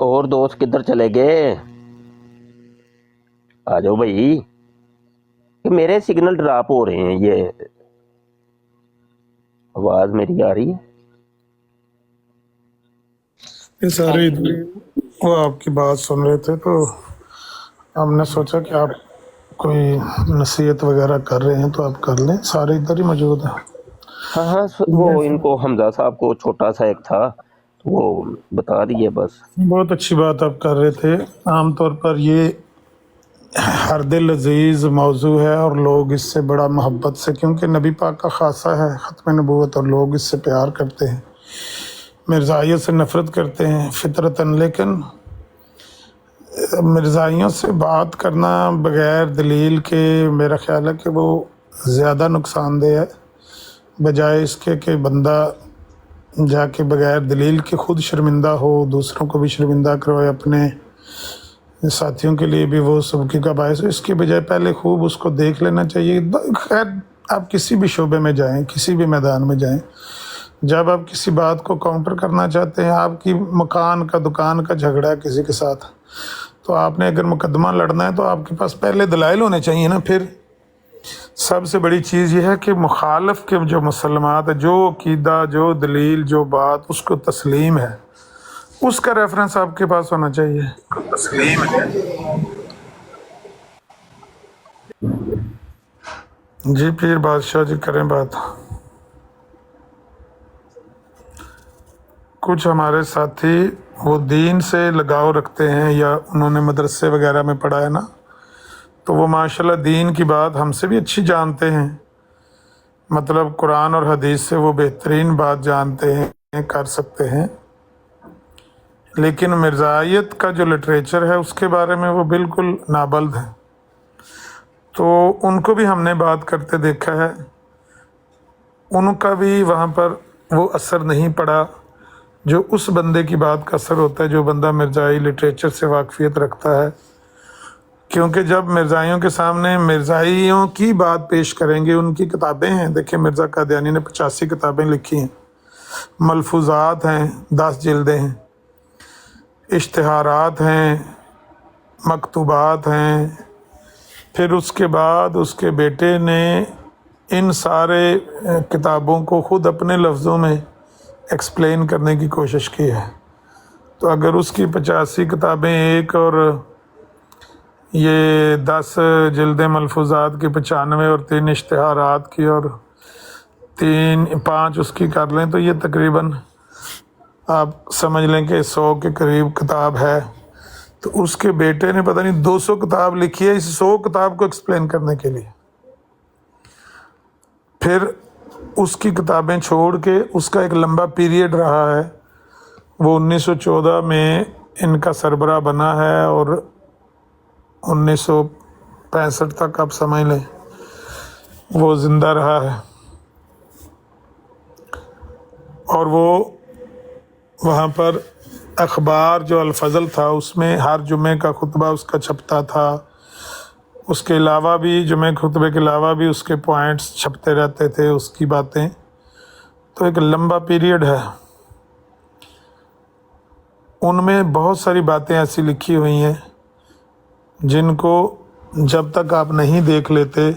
اور دوست کدھر چلے گئے؟ آ جاؤ بھائی، کہ میرے سگنل ڈراپ ہو رہے ہیں، یہ آواز میری آ رہی ہے؟ یہ سارے وہ آپ کی بات سن رہے تھے تو ہم نے سوچا کہ آپ کوئی نصیحت وغیرہ کر رہے ہیں تو آپ کر لیں، سارے ادھر ہی موجود ہیں۔ ہاں وہ ان کو حمزہ صاحب کو چھوٹا سا ایک تھا وہ بتا دیے بس۔ بہت اچھی بات آپ کر رہے تھے۔ عام طور پر یہ ہر دل عزیز موضوع ہے اور لوگ اس سے بڑا محبت سے، کیونکہ نبی پاک کا خاصہ ہے ختم نبوت، اور لوگ اس سے پیار کرتے ہیں، مرزائیت سے نفرت کرتے ہیں فطرتاً، لیکن مرزائیوں سے بات کرنا بغیر دلیل کے میرا خیال ہے کہ وہ زیادہ نقصان دہ ہے، بجائے اس کے کہ بندہ जाके बगैर दलील के खुद शर्मिंदा हो, दूसरों को भी शर्मिंदा करवाए, अपने साथियों के लिए भी वो सबकी का बायस हो। इसके बजाय पहले खूब उसको देख लेना चाहिए। खैर आप किसी भी शोबे में जाएं, किसी भी मैदान में जाएं, जब आप किसी बात को काउंटर करना चाहते हैं, आपकी मकान का दुकान का झगड़ा है किसी के साथ, तो आपने अगर मुकदमा लड़ना है तो आपके पास पहले दलाइल होने चाहिए ना। फिर सबसे बड़ी चीज़ ये है कि मुखालफ के जो मुसलमात है, जो अकीदा, जो दलील, जो बात उसको तस्लीम है, उसका रेफरेंस आपके पास होना चाहिए। तस्लीम है जी। पीर बादशाह जी करें बात। कुछ हमारे साथी वो दीन से लगाव रखते हैं या उन्होंने मदरसे वगैरह में पढ़ा है ना, तो वो माशाल्लाह दीन की बात हमसे भी अच्छी जानते हैं, मतलब कुरान और हदीस से वो बेहतरीन बात जानते हैं, कर सकते हैं, लेकिन मिर्ज़ाइयत का जो लिटरेचर है उसके बारे में वो बिल्कुल नाबल्द है। तो उनको भी हमने बात करते देखा है, उनका भी वहाँ पर वो असर नहीं पड़ा जो उस बंदे की बात का असर होता है, जो बंदा मिर्ज़ाई लिटरेचर से वाकफियत रखता है। क्योंकि जब मिर्ज़ाइयों के सामने मिर्ज़ाइयों की बात पेश करेंगे, उनकी किताबें हैं, देखिए मिर्ज़ा कादियानी ने 85 किताबें लिखी हैं, मलफूज़ात हैं 10 जिल्दें हैं, इश्तिहारात हैं, मकतूबात हैं। फिर उसके बाद उसके बेटे ने इन सारे किताबों को ख़ुद अपने लफ्ज़ों में एक्सप्लेन करने की कोशिश की है। तो अगर उसकी 85 किताबें एक और ये 10 जिल्दें मलफूज़ात की 95 और 3 इश्तिहारात की और 5 उसकी कर लें, तो ये तकरीबन आप समझ लें कि 100 के करीब किताब है। तो उसके बेटे ने पता नहीं 200 किताब लिखी है इस 100 किताब को एक्सप्लेन करने के लिए। फिर उसकी किताबें छोड़ के उसका एक लंबा पीरियड रहा है, वो 1914 में इनका सरबराह बना है और 1965 तक आप समझ लें वो ज़िंदा रहा है। और वो वहाँ पर अखबार जो अल-फज़ल था उसमें हर जुमे का खुतबा उसका छपता था। उसके अलावा भी जुमे खुतबे के अलावा भी उसके पॉइंट्स छपते रहते थे, उसकी बातें। तो एक लंबा पीरियड है, उनमें बहुत सारी बातें ऐसी लिखी हुई हैं जिनको जब तक आप नहीं देख लेते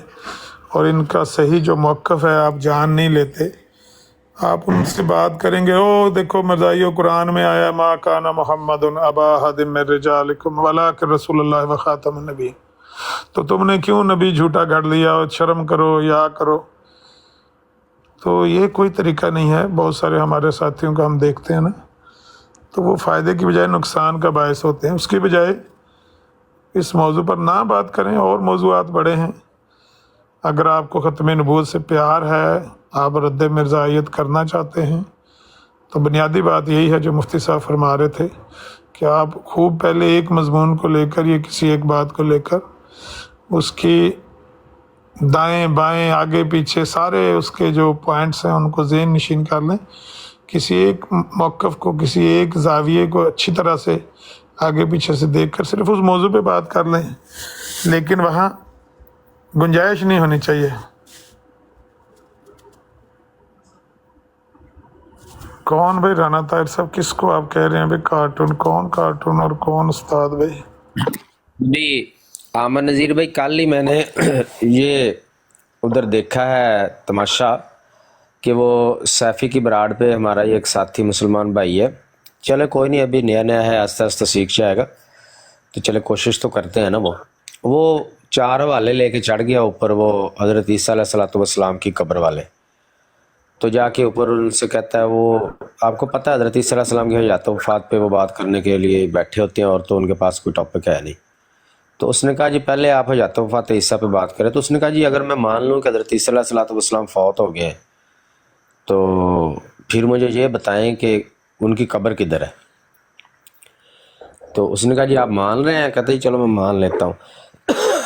और इनका सही जो मौक़िफ़ है आप जान नहीं लेते, आप उनसे बात करेंगे, ओ देखो मज़ाहियो कुरान में आया मा काना मुहम्मदुन अबा अहदिम मिन रिजालिकुम वलाकिन रसूलुल्लाह व खातमुन नबी, तो तुमने क्यों नबी झूठा कर लिया, और शर्म करो या करो। तो ये कोई तरीका नहीं है। बहुत सारे हमारे साथियों का हम देखते हैं ना, तो वो फ़ायदे की बजाय नुकसान का बायस होते हैं। उसकी बजाय इस मौजू पर ना बात करें, और मौजूआत बड़े हैं। अगर आपको ख़त्म नबूवत से प्यार है, आप रद्द मिर्ज़ाइयत करना चाहते हैं, तो बुनियादी बात यही है जो मुफ्ती साहब फरमा रहे थे कि आप खूब पहले एक मज़मून को लेकर या किसी एक बात को लेकर उसकी दाएं बाएं आगे पीछे सारे उसके जो पॉइंट्स हैं उनको ज़हन नशीन कर लें। किसी एक मौक़िफ़ को, किसी एक ज़ाविये को अच्छी तरह से आगे पीछे से देखकर सिर्फ उस मौजू पे बात कर लें, लेकिन वहाँ गुंजाइश नहीं होनी चाहिए। कौन भाई राना ताहिर साहब, किसको आप कह रहे हैं भाई कार्टून? कौन कार्टून और कौन उस्ताद भाई? जी आमन नज़ीर भाई, कल ही मैंने ये उधर देखा है तमाशा कि वो सैफ़ी की बराड़ पे हमारा ये एक साथी मुसलमान भाई है, चले कोई नहीं, अभी नया नया है, आस्ते आस्ते सीख जाएगा, तो चले कोशिश तो करते हैं ना। वो 4 हवाले लेके चढ़ गया ऊपर, वो हज़रत ईसा अलैहिस्सलाम की कब्र वाले। तो जाके ऊपर उनसे कहता है, वो आपको पता है हज़रत ईसा अलैहिस्सलाम की हयात वफ़ात पे वो बात करने के लिए बैठे होते हैं और तो उनके पास कोई टॉपिक है नहीं। तो उसने कहा जी पहले आप हयात वफ़ात ईसा पे बात करें। तो उसने कहा जी अगर मैं मान लूँ कि हज़रत ईसा अलैहिस्सलाम फौत हो गए, तो फिर मुझे ये बताएं कि उनकी कब्र किधर है। तो उसने कहा जी आप मान रहे हैं? कहते जी चलो मैं मान लेता हूँ।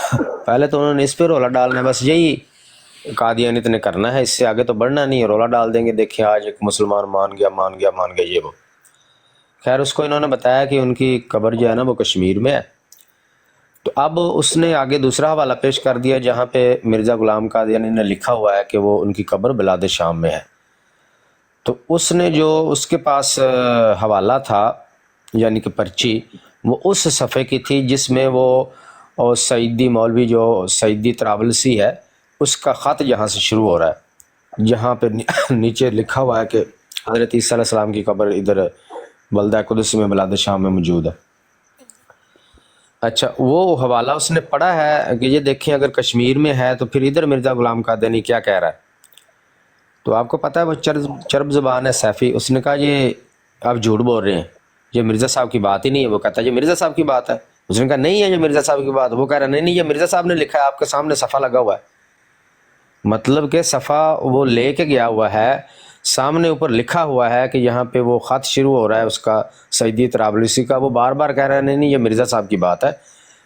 पहले तो उन्होंने इस पर रोला डालना है, बस यही कादियानियत ने करना है, इससे आगे तो बढ़ना नहीं है, रोला डाल देंगे, देखिए आज एक मुसलमान मान गया ये वो। खैर उसको इन्होंने बताया कि उनकी कब्र जो है ना वो कश्मीर में है। तो अब उसने आगे दूसरा हवाला पेश कर दिया जहाँ पे मिर्ज़ा ग़ुलाम कादियानी ने लिखा हुआ है कि वो उनकी कब्र बिलाद शाम में है। तो उसने जो उसके पास हवाला था यानी कि पर्ची, वो उस सफ़े की थी जिसमें वो और सईदी मौलवी जो सईदी तरावलसी है उसका ख़त यहाँ से शुरू हो रहा है, जहाँ पे नीचे लिखा हुआ है कि हज़रत ईसा अलैहिस्सलाम की कब्र इधर बल्दा कुदस में बिलाद शाम में मौजूद है। अच्छा, वो हवाला उसने पढ़ा है कि ये देखें अगर कश्मीर में है तो फिर इधर मिर्ज़ा ग़ुलाम कादियानी क्या कह रहा है। तो आपको पता है वो चरब ज़बान है सैफ़ी, उसने कहा ये आप झूठ बोल रहे हैं, ये मिर्ज़ा साहब की बात ही नहीं है। वो कहता है ये मिर्ज़ा साहब की बात है। उसने कहा नहीं है ये मिर्ज़ा साहब की बात। वो कह रहा नहीं ये मिर्ज़ा साहब ने लिखा है, आपके सामने सफ़ा लगा हुआ है। मतलब कि सफ़ा वो लेके गया हुआ है, सामने ऊपर लिखा हुआ है कि यहाँ पे वो ख़त शुरू हो रहा है उसका सईदी तरावलसी का। वो बार बार कह रहा है नहीं ये मिर्ज़ा साहब की बात है।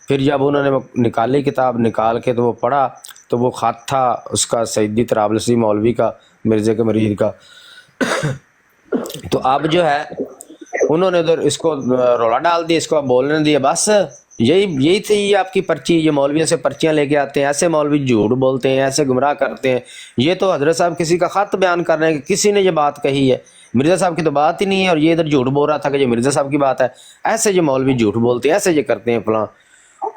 फिर जब उन्होंने वो निकाली किताब निकाल के तो वो पढ़ा तो वो ख़त था उसका सईदी तरावलसी मौलवी का, मिर्ज़े के मरीद का। तो अब जो है उन्होंने उधर इसको रोला डाल दिया, इसको बोलने दिया, बस यही थी ये आपकी पर्ची। ये मौलवियों से पर्चियाँ लेके आते हैं, ऐसे मौलवी झूठ बोलते हैं, ऐसे गुमराह करते हैं। ये तो हज़रत साहब किसी का ख़त बयान कर रहे हैं कि किसी ने ये बात कही है, मिर्ज़ा साहब की तो बात ही नहीं है, और ये इधर झूठ बोल रहा था कि ये मिर्ज़ा साहब की बात है। ऐसे ये मौलवी झूठ बोलते हैं, ऐसे ये करते हैं फलां।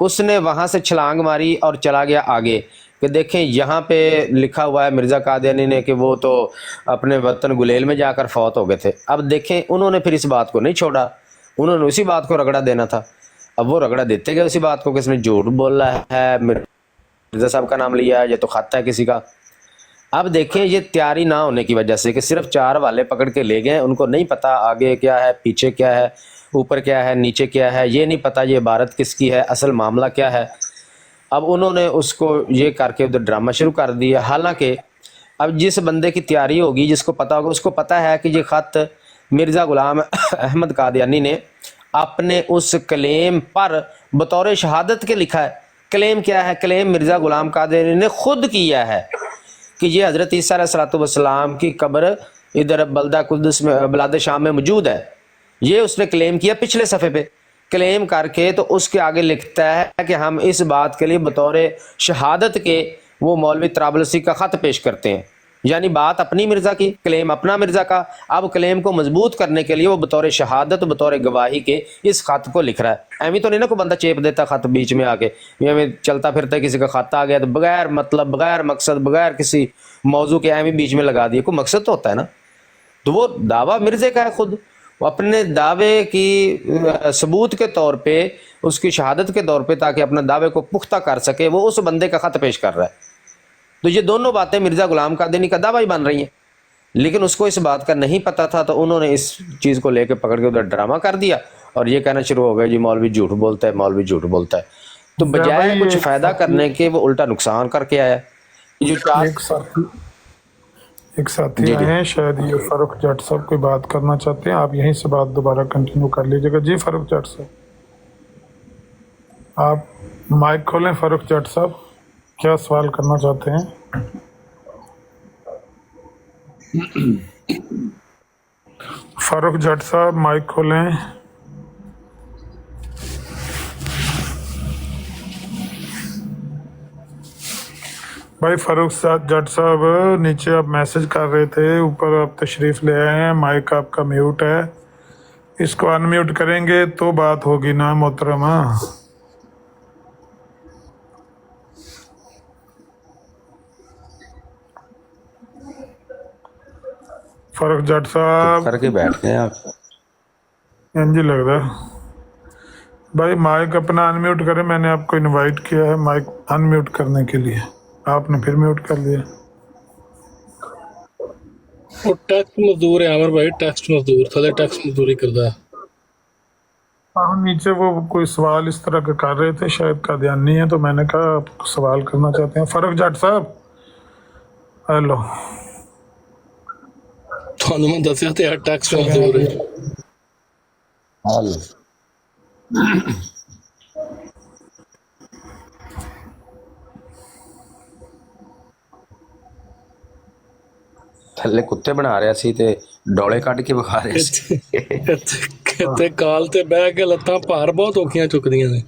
उसने वहाँ से छलांग मारी और चला गया आगे कि देखें यहाँ पे लिखा हुआ है मिर्ज़ा कादियानी ने कि वो तो अपने वतन गुलेल में जाकर फौत हो गए थे। अब देखें उन्होंने फिर इस बात को नहीं छोड़ा, उन्होंने उसी बात को रगड़ा देना था। अब वो रगड़ा देते गए उसी बात को, किसने झूठ बोला है, मिर्ज़ा साहब का नाम लिया है, ये तो खत है किसी का। अब देखें ये तैयारी ना होने की वजह से कि सिर्फ 4 वाले पकड़ के ले गए, उनको नहीं पता आगे क्या है, पीछे क्या है, ऊपर क्या है, नीचे क्या है, ये नहीं पता ये इबारत किसकी है, असल मामला क्या है। अब उन्होंने उसको ये करके उधर ड्रामा शुरू कर दिया। हालांकि अब जिस बंदे की तैयारी होगी, जिसको पता होगा, उसको पता है कि ये ख़त मिर्ज़ा ग़ुलाम अहमद कादियानी ने अपने उस क्लेम पर बतौर शहादत के लिखा है। क्लेम क्या है? क्लेम मिर्ज़ा ग़ुलाम कादियानी ने खुद किया है कि ये हज़रत ईसा अलैहिस्सलाम की कब्र इधर बल्दा कुद्दस में बिलाद शाम में मौजूद है। ये उसने क्लेम किया पिछले सफ़े पे। क्लेम करके तो उसके आगे लिखता है कि हम इस बात के लिए बतौर शहादत के वो मौलवी तरावलसी का ख़त पेश करते हैं। यानी बात अपनी मिर्ज़ा की, क्लेम अपना मिर्ज़ा का। अब क्लेम को मजबूत करने के लिए वो बतौर शहादत, बतौर गवाही के इस ख़त को लिख रहा है। एवं तो नहीं ना कोई बंदा चेप देता ख़त बीच में आके, एवं चलता फिरता किसी का ख़त आ गया तो बगैर मतलब, बगैर मकसद, बगैर किसी मौजू के एवं बीच में लगा दिए। कोई मकसद तो होता है ना। तो वो दावा मिर्ज़े का है खुद, वो अपने दावे की सबूत के तौर पे, उसकी शहादत के तौर पे, ताकि अपने दावे को पुख्ता कर सके, वो उस बंदे का ख़त पेश कर रहा है। तो ये दोनों बातें मिर्ज़ा ग़ुलाम कादियानी का दावा ही बन रही हैं। लेकिन उसको इस बात का नहीं पता था, तो उन्होंने इस चीज़ को लेकर पकड़ के उधर ड्रामा कर दिया और ये कहना शुरू हो गया जी मौलवी झूठ बोलता है, मौलवी झूठ बोलता है। तो बजाय कुछ फ़ायदा करने के वो उल्टा नुकसान करके आया। जो एक साथी आए हैं, शायद ये फारूक जट साहब कोई बात करना चाहते हैं। आप यहीं से बात दोबारा कंटिन्यू कर लीजिएगा। जी फारूक जट साहब, आप माइक खोलें। फारूक जट साहब, क्या सवाल करना चाहते हैं? फारूक जट साहब माइक खोलें। भाई फारूक जट साहब, नीचे आप मैसेज कर रहे थे, ऊपर आप तशरीफ़ ले आए हैं, माइक आपका म्यूट है, इसको अनम्यूट करेंगे तो बात होगी ना मोहतरमा। फारूक जट साहब करके बैठ गए आप। जी लग रहा है भाई, माइक अपना अनम्यूट करें। मैंने आपको इनवाइट किया है माइक अनम्यूट करने के लिए, आपने फिर म्यूट कर लिया। वो टैक्स मजदूर है अमर भाई, टैक्स मजदूर थले टैक्स मजदूरी करता है। हाँ, नीचे वो कोई सवाल इस तरह के कर रहे थे, शायद कादियानी है, तो मैंने कहा आप सवाल करना चाहते हैं। फारूक जट साहब हेलो, ਤੁਹਾਨੂੰ ਮੈਂ ਦੱਸਿਆ ਤੇ ਟੈਕਸ ਮਜ਼ਦੂਰ ਹੈ। ਥੱਲੇ ਕੁੱਤੇ ਬਣਾ ਰਿਹਾ ਸੀ ਤੇ ਡੋਲੇ ਕੱਢ ਕੇ ਵਿਖਾ ਰਿਹਾ ਸੀ। ਕਿਤੇ ਕਾਲ ਤੇ ਬਹਿ ਕੇ ਲੱਤਾਂ ਭਾਰ ਬਹੁਤ ਔਖੀਆਂ ਚੁੱਕਦੀਆਂ ਨੇ।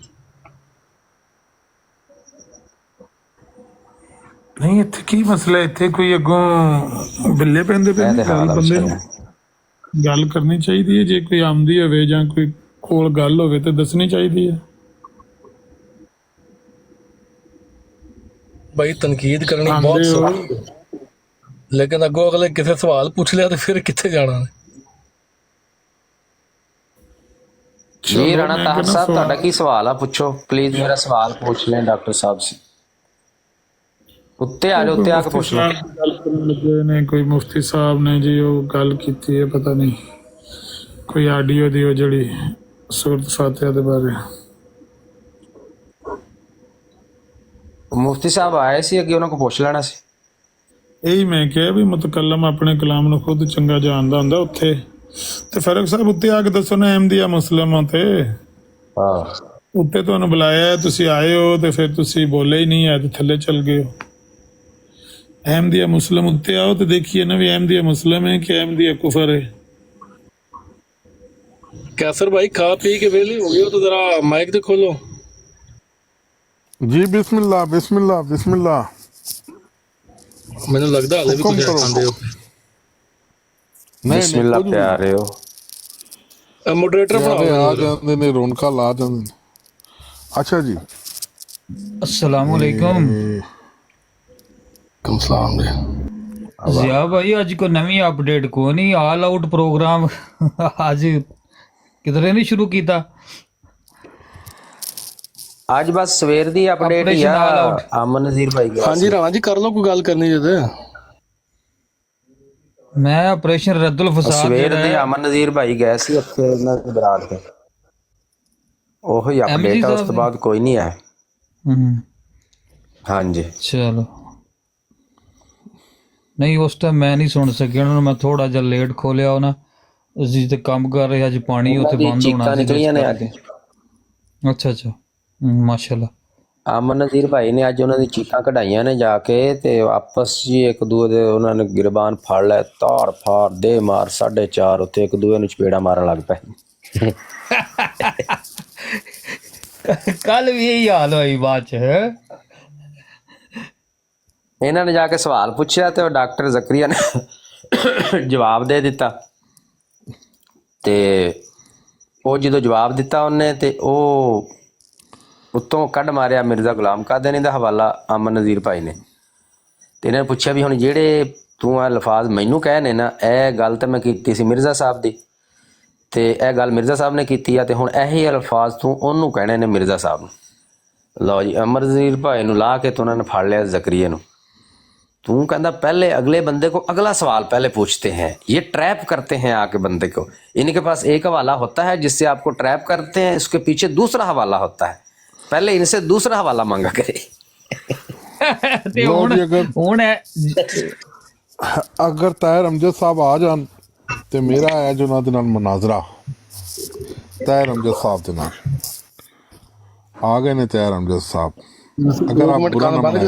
ਨਹੀਂ ਇੱਥੇ ਕੀ ਮਸਲਾ ਹੈ? ਇੱਥੇ ਕੋਈ ਅੱਗੋਂ ਬਿੱਲੇ ਪੈਂਦੇ ਪਏ ਇਹ ਨੇ? ਤੇ ਹਾਲ ਗੱਲ ਆ ਬੰਦੇ ਵਿਚਾਰੇ। ਨੂੰ ਗੱਲ ਕਰਨੀ ਚਾਹੀਦੀ ਹੈ। ਜੇ ਕੋਈ ਆਮਦੀ ਹੋਵੇ ਜਾਂ ਕੋਈ ਕੋਲ ਗੱਲ ਹੋਵੇ ਤੇ ਦੱਸਣੀ ਚਾਹੀਦੀ ਹੈ। ਬਾਈ ਤਨਕੀਦ ਕਰਨੀ ਬਹੁਤ ਆਉਂਦੇ ਹੋ ਸੌਖੀ ਹੈ, ਲੇਕਿਨ ਅੱਗੋਂ ਅਗਲੇ ਕਿਸੇ ਸਵਾਲ ਪੁੱਛ ਲਿਆ ਤੇ ਫਿਰ ਕਿੱਥੇ ਜਾਣਾ ਨੇ। ਜੀ ਚਲੋ ਰਾਣਾ ਮੈਂ ਤਾਹਰ ਕਹਿੰਦਾ ਸਾਹਿਬ ਤੁਹਾਡਾ ਸਵਾਲ ਕੀ ਸਵਾਲ ਆ? ਪੁੱਛੋ ਪਲੀਜ਼, ਮੇਰਾ ਸਵਾਲ ਪੁੱਛ ਲੈਣ ਡਾਕਟਰ ਸਾਹਿਬ से। ਉੱਤੇ ਆ ਜਾਓ, ਕੋਈ ਉੱਤੇ ਆ ਕੇ ਮੁਫਤੀ ਪੁੱਛ ਲਓ। ਸਾਹਿਬ ਦੀ ਗੱਲ ਕਰਨ ਲੱਗੇ ਨੇ, ਕੋਈ ਮੁਫਤੀ ਸਾਹਿਬ ਨੇ ਜੀ ਉਹ ਗੱਲ ਕੀਤੀ ਹੈ, ਪਤਾ ਨਹੀਂ ਕੋਈ ਆਡੀਓ ਦੀ ਉਹ ਜਿਹੜੀ ਸੂਰਤ ਫਾਤਿਹਾ ਦੇ ਬਾਰੇ। ਮੁਫਤੀ ਸਾਹਿਬ ਆਏ ਸੀ ਅੱਗੇ, ਉਹਨਾਂ ਕੋਲ ਪੁੱਛ ਲੈਣਾ ਸੀ। ਇਹੀ ਮੈਂ ਕਿਹਾ ਵੀ ਮੁਤਕਲਮ ਆਪਣੇ ਕਲਾਮ ਨੂੰ ਖੁਦ ਚੰਗਾ ਜਾਣਦਾ ਹੁੰਦਾ ਉੱਥੇ। ਤੇ ਫਰਕ ਸਾਹਿਬ ਉੱਤੇ ਆ ਕੇ ਦੱਸੋ ਨਾ, ਅਹਿਮਦੀਆ ਮੁਸਲਮਾਂ ਤੇ ਹਾਂ ਉੱਤੇ ਤੁਹਾਨੂੰ ਬੁਲਾਇਆ ਹੈ, ਤੁਸੀਂ ਆਏ ਹੋ ਤੇ ਫਿਰ ਤੁਸੀਂ ਬੋਲੇ ਹੀ ਨਹੀਂ, ਆ ਤੇ ਥੱਲੇ ਚਲ ਗਏ ਹੋ। ਅਹਿਮਦੀਆ ਮੁਸਲਮ ਉੱਤੇ ਆਓ ਤੇ ਦੇਖੀਏ ਨਾ ਵੀ ਅਹਿਮਦੀਆ ਮੁਸਲਮ ਹੈ ਕਿ ਅਹਿਮਦੀਆ ਕੁਫਰ ਹੈ। ਕੈਸਰ ਭਾਈ ਖਾ ਪੀ ਕੇ ਵਿਹਲੇ ਹੋ ਗਏ ਹੋ ਤਾਂ ਜਰਾ ਮਾਈਕ ਤੇ ਖੋਲੋ। ਜੀ ਬਿਸਮਿल्लाह बिस्मिल्लाह बिस्मिल्लाह। ਮੈਨੂੰ ਲੱਗਦਾ ਹਾਲੇ ਵੀ ਕੁਝ ਖਾਂਦੇ ਹੋ। ਬਿਸਮਿਲ੍ਲਾ ਪਿਆਰੇ ਹੋ। ਮੋਡਰੇਟਰ ਆ ਬਣਾਓ। ਜਾਂਦੇ ਨੇ, ਰੌਣਕਾਂ ਲਾ ਜਾਂਦੇ ਨੇ। ਅੱਛਾ ਜੀ, अस्सलाम वालेकुम। ਕਮ ਸਲਾਮ ਜੀ। जिया भाई अज को नवी अपडेट को नहीं, ऑल आउट प्रोग्राम आज किधरे नहीं शुरू किया। ਅੱਜ ਬਸ ਸਵੇਰ ਦੀ ਅਪਡੇਟ ਹੀ ਆ। Operation All Out। ਅਮਨ ਨਜ਼ੀਰ ਭਾਈ ਗਿਆ ਹਾਂਜੀ ਰਾਣਾ ਜੀ ਕਰ ਲਓ, ਕੋਈ ਗੱਲ ਕਰਨੀ ਜੇ ਤੇ। मैं ऑपरेशन रद्दुल फसाद ਸਵੇਰ ਦੇ ਅਮਨ ਨਜ਼ੀਰ ਭਾਈ ਗਏ ਸੀ ਉੱਥੇ ਇਹਨਾਂ ਦੇ ਬਰਾੜ ਤੇ, ਉਹੀ ਅਪਡੇਟ ਆ। ਉਸ ਤੋਂ ਬਾਅਦ ਕੋਈ ਨਹੀਂ ਆਇਆ। ਹਾਂਜੀ चलो नहीं उस टाइम मैं नहीं सुन सकिया, उन्होंने मैं थोड़ा जा लेट खोलिया ना, ਅਸੀਂ ਤੇ ਕੰਮ ਕਰ ਰਹੇ ਅੱਜ ਪਾਣੀ ਉੱਥੇ ਬੰਦ ਹੋਣਾ ਚੀਕਾਂ ਨਿਕਲੀਆਂ ਨੇ ਅੱਜ। ਅੱਛਾ ਅੱਛਾ ਮਾਸ਼ਾਅੱਲਾ। ਅਮਨ ਨਜ਼ੀਰ ਭਾਈ ਨੇ ਅੱਜ ਉਹਨਾਂ ਦੀ ਚੀਕਾਂ ਕਢਾਈਆਂ ਨੇ ਜਾ ਕੇ, ਤੇ ਆਪਸ ਜੀ ਇੱਕ ਦੂਏ ਦੇ ਉਹਨਾਂ ਨੇ ਗਿਰਬਾਨ ਫੜ ਲਿਆ, ਤਾੜ ਫਾੜ ਦੇ ਮਾਰ 4:30 ਉੱਥੇ ਇੱਕ ਦੂਏ ਨੂੰ ਚਪੇੜਾ ਮਾਰਨ ਲੱਗ ਪਏ। ਕੱਲ ਵੀ ਇਹੀ ਹਾਲ ਹੋਈ ਬਾਅਦ ਚ। ਇਹਨਾਂ ਨੇ ਜਾ ਕੇ ਸਵਾਲ ਪੁੱਛਿਆ ਤੇ ਉਹ ਡਾਕਟਰ ਜ਼ਕਰੀਆ ਨੇ ਜਵਾਬ ਦੇ ਦਿੱਤਾ। ਤੇ ਉਹ ਜਦੋਂ ਜਵਾਬ ਦਿੱਤਾ ਉਹਨੇ, ਤੇ ਉਹ ਉੱਤੋਂ ਕੱਢ ਮਾਰਿਆ ਮਿਰਜ਼ਾ ਗੁਲਾਮ ਕਾਦਿਆਨੀ ਦਾ ਹਵਾਲਾ ਅਮਨ ਨਜ਼ੀਰ ਭਾਈ ਨੇ। ਤੇ ਇਹਨਾਂ ਨੇ ਪੁੱਛਿਆ ਵੀ ਹੁਣ ਜਿਹੜੇ ਤੂੰ ਆ ਲਫ਼ਾਜ਼ ਮੈਨੂੰ ਕਹੇ ਨੇ ਨਾ, ਇਹ ਗੱਲ ਤਾਂ ਮੈਂ ਕੀਤੀ ਸੀ ਮਿਰਜ਼ਾ ਸਾਹਿਬ ਦੀ, ਤੇ ਇਹ ਗੱਲ ਮਿਰਜ਼ਾ ਸਾਹਿਬ ਨੇ ਕੀਤੀ ਆ, ਤੇ ਹੁਣ ਇਹੀ ਅਲਫਾਜ਼ ਤੂੰ ਉਹਨੂੰ ਕਹਿਣੇ ਨੇ ਮਿਰਜ਼ਾ ਸਾਹਿਬ ਨੂੰ। ਲਓ ਜੀ, ਅਮਰ ਨਜ਼ੀਰ ਭਾਈ ਨੂੰ ਲਾ ਕੇ ਤੇ ਉਹਨਾਂ ਨੇ ਫੜ ਲਿਆ ਜ਼ਕਰੀਆ ਨੂੰ। तू कहता पहले अगले बंदे को अगला सवाल पहले पूछते हैं, ये ट्रैप करते हैं आके बंदे को। इनके पास एक हवाला होता है जिससे आपको ट्रैप करते हैं, इसके पीछे दूसरा हवाला होता है, पहले इनसे दूसरा हवाला मांगा करे। अगर ताहिर अमजद साहब आ जान तो मेरा है जो उन्हां दे नाल मुनाजरा ताहिर अमजद साहब दे नाल आ गए ने। ताहिर अमजद साहब अगर आप बुरा ना माने